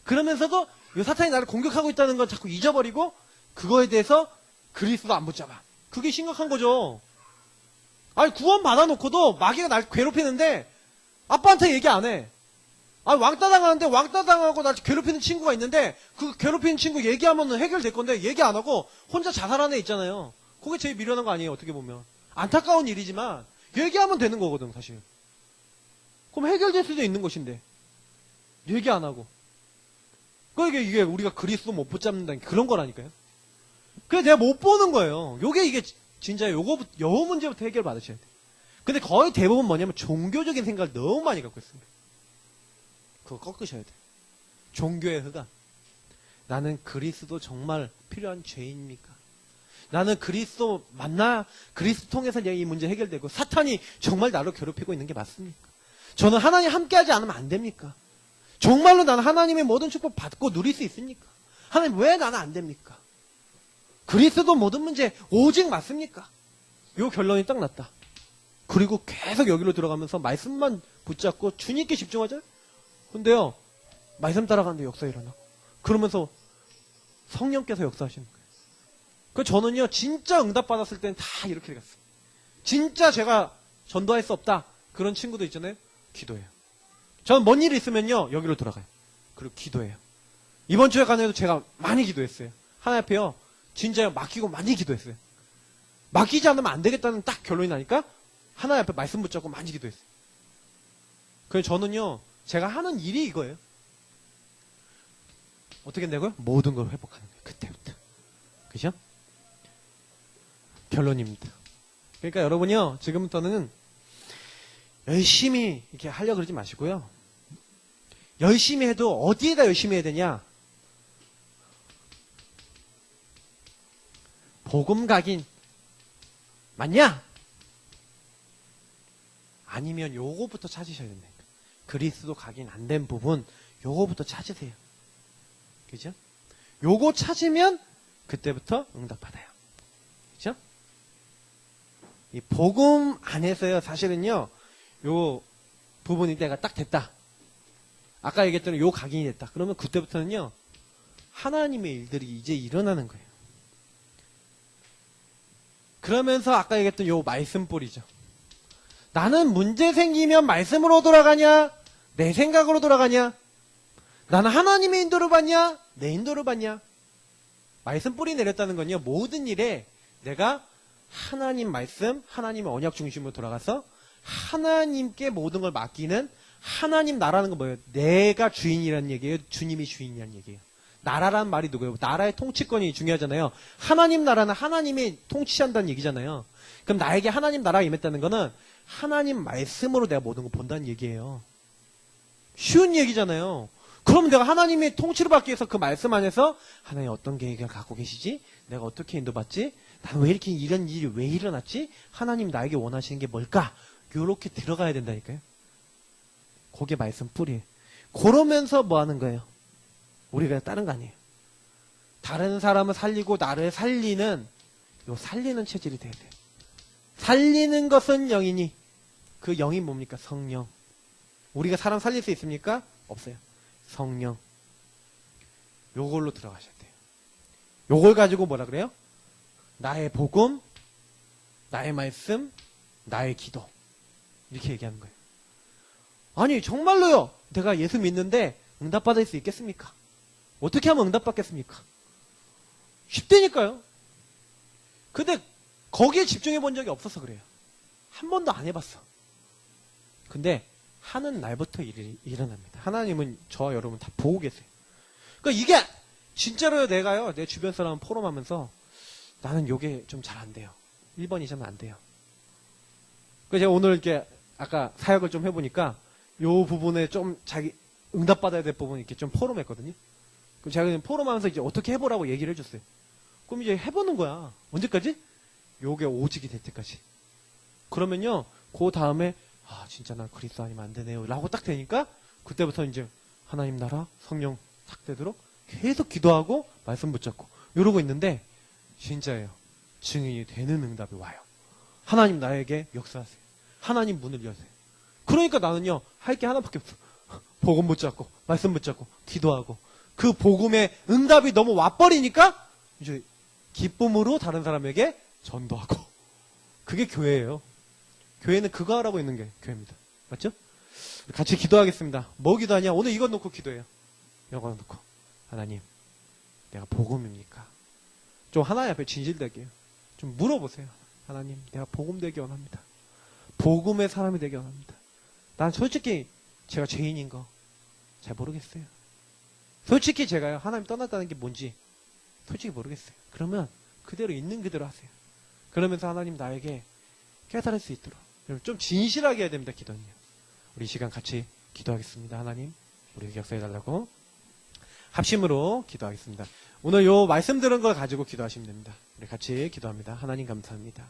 그러면서도 이 사탄이 나를 공격하고 있다는 걸 자꾸 잊어버리고 그거에 대해서 그리스도 안 붙잡아. 그게 심각한 거죠. 아니 구원 받아놓고도 마귀가 날 괴롭히는데 아빠한테 얘기 안 해. 아니 왕따 당하는데 왕따 당하고 날 괴롭히는 친구가 있는데 그 괴롭히는 친구 얘기하면 해결될 건데 얘기 안 하고 혼자 자살하는 애 있잖아요. 그게 제일 미련한 거 아니에요. 어떻게 보면. 안타까운 일이지만 얘기하면 되는 거거든 사실. 그럼 해결될 수도 있는 것인데 얘기 안 하고. 그러니까 이게 우리가 그리스도 못 붙잡는다는 게 그런 거라니까요. 그래서 내가 못 보는 거예요. 이게 진짜 요 문제부터 해결 받으셔야 돼요. 근데 거의 대부분 뭐냐면 종교적인 생각을 너무 많이 갖고 있습니다. 그거 꺾으셔야 돼요. 종교의 흑암. 나는 그리스도 정말 필요한 죄인입니까? 나는 그리스도 만나 그리스도 통해서 이 문제 해결되고 사탄이 정말 나를 괴롭히고 있는 게 맞습니까? 저는 하나님 함께하지 않으면 안 됩니까? 정말로 나는 하나님의 모든 축복 받고 누릴 수 있습니까? 하나님 왜 나는 안 됩니까? 그리스도 모든 문제 오직 맞습니까? 요 결론이 딱 났다. 그리고 계속 여기로 들어가면서 말씀만 붙잡고 주님께 집중하자. 근데요 말씀 따라가는데 역사 일어나. 그러면서 성령께서 역사하시는 거예요. 그 저는요 진짜 응답 받았을 때는 다 이렇게 갔어요. 진짜 제가 전도할 수 없다 그런 친구도 있잖아요. 기도해요. 저는 뭔 일이 있으면요 여기로 돌아가요. 그리고 기도해요. 이번 주에 간에도 제가 많이 기도했어요. 하나님 앞에요 진짜 맡기고 많이 기도했어요. 맡기지 않으면 안 되겠다는 딱 결론이 나니까 하나님 앞에 말씀 붙잡고 많이 기도했어요. 그래서 저는요 제가 하는 일이 이거예요. 어떻게 된다고요? 모든 걸 회복하는 거예요. 그때부터. 그죠? 결론입니다. 그러니까 여러분이요 지금부터는 열심히 이렇게 하려고 그러지 마시고요. 열심히 해도 어디에다 열심히 해야 되냐? 복음 각인 맞냐? 아니면 요거부터 찾으셔야 된다. 그리스도 각인 안 된 부분 요거부터 찾으세요. 그죠? 요거 찾으면 그때부터 응답받아요. 그죠? 이 복음 안에서요 사실은요 요 부분이 때가 딱 됐다. 아까 얘기했던 요 각인이 됐다. 그러면 그때부터는요 하나님의 일들이 이제 일어나는 거예요. 그러면서 아까 얘기했던 요 말씀뿌리죠. 나는 문제 생기면 말씀으로 돌아가냐? 내 생각으로 돌아가냐? 나는 하나님의 인도를 받냐? 내 인도를 받냐? 말씀 뿌리 내렸다는 건요. 모든 일에 내가 하나님 말씀, 하나님의 언약 중심으로 돌아가서 하나님께 모든 걸 맡기는 하나님 나라는 건 뭐예요? 내가 주인이라는 얘기예요? 주님이 주인이라는 얘기예요? 나라라는 말이 누구예요? 나라의 통치권이 중요하잖아요. 하나님 나라는 하나님이 통치한다는 얘기잖아요. 그럼 나에게 하나님 나라가 임했다는 거는 하나님 말씀으로 내가 모든 걸 본다는 얘기예요. 쉬운 얘기잖아요. 그럼 내가 하나님의 통치를 받기 위해서 그 말씀 안에서 하나님 어떤 계획을 갖고 계시지? 내가 어떻게 인도받지? 난 왜 이렇게 이런 일이 왜 일어났지? 하나님 나에게 원하시는 게 뭘까? 요렇게 들어가야 된다니까요. 그게 말씀 뿌리예요. 그러면서 뭐 하는 거예요? 우리가 다른 거 아니에요. 다른 사람을 살리고 나를 살리는 요 살리는 체질이 돼야 돼요. 살리는 것은 영이니 그 영이 뭡니까? 성령. 우리가 사람 살릴 수 있습니까? 없어요. 성령. 요걸로 들어가셔야 돼요. 요걸 가지고 뭐라 그래요? 나의 복음, 나의 말씀, 나의 기도. 이렇게 얘기하는 거예요. 아니 정말로요. 내가 예수 믿는데 응답받을 수 있겠습니까? 어떻게 하면 응답받겠습니까? 쉽다니까요. 근데 거기에 집중해 본 적이 없어서 그래요. 한 번도 안 해봤어. 근데 하는 날부터 일이 일어납니다. 하나님은 저와 여러분 다 보고 계세요. 그러니까 이게 진짜로요. 내가요. 내 주변 사람 포럼하면서 나는 요게 좀 잘 안 돼요. 1번 이상은 안 돼요. 그래서 제가 오늘 이렇게 아까 사역을 좀 해보니까 요 부분에 좀 자기 응답받아야 될 부분 이렇게 좀 포럼했거든요. 그럼 제가 그냥 포럼하면서 이제 어떻게 해보라고 얘기를 해줬어요. 그럼 이제 해보는 거야. 언제까지? 요게 오직이 될 때까지. 그러면요, 그 다음에 아 진짜 난 그리스도 아니면 안 되네요. 라고 딱 되니까 그때부터 이제 하나님 나라 성령 탁 되도록 계속 기도하고 말씀 붙잡고 이러고 있는데 진짜예요. 증인이 되는 응답이 와요. 하나님 나에게 역사하세요. 하나님 문을 여세요. 그러니까 나는요 할 게 하나밖에 없어. 복음 붙잡고 말씀 붙잡고 기도하고 그 복음의 응답이 너무 와버리니까 이제 기쁨으로 다른 사람에게 전도하고 그게 교회예요. 교회는 그거 하라고 있는 게 교회입니다. 맞죠? 같이 기도하겠습니다. 뭐 기도하냐? 오늘 이거 놓고 기도해요. 이거 놓고 하나님 내가 복음입니까? 좀 하나님 앞에 진실되게요. 좀 물어보세요. 하나님 내가 복음 되기 원합니다. 복음의 사람이 되기 원합니다. 난 솔직히 제가 죄인인 거 잘 모르겠어요. 솔직히 제가요 하나님 떠났다는 게 뭔지 솔직히 모르겠어요. 그러면 그대로 있는 그대로 하세요. 그러면서 하나님 나에게 깨달을 수 있도록 좀 진실하게 해야 됩니다. 기도는요. 우리 이 시간 같이 기도하겠습니다. 하나님 우리에게 역사해달라고 합심으로 기도하겠습니다. 오늘 요 말씀 들은 걸 가지고 기도하시면 됩니다. 우리 같이 기도합니다. 하나님 감사합니다.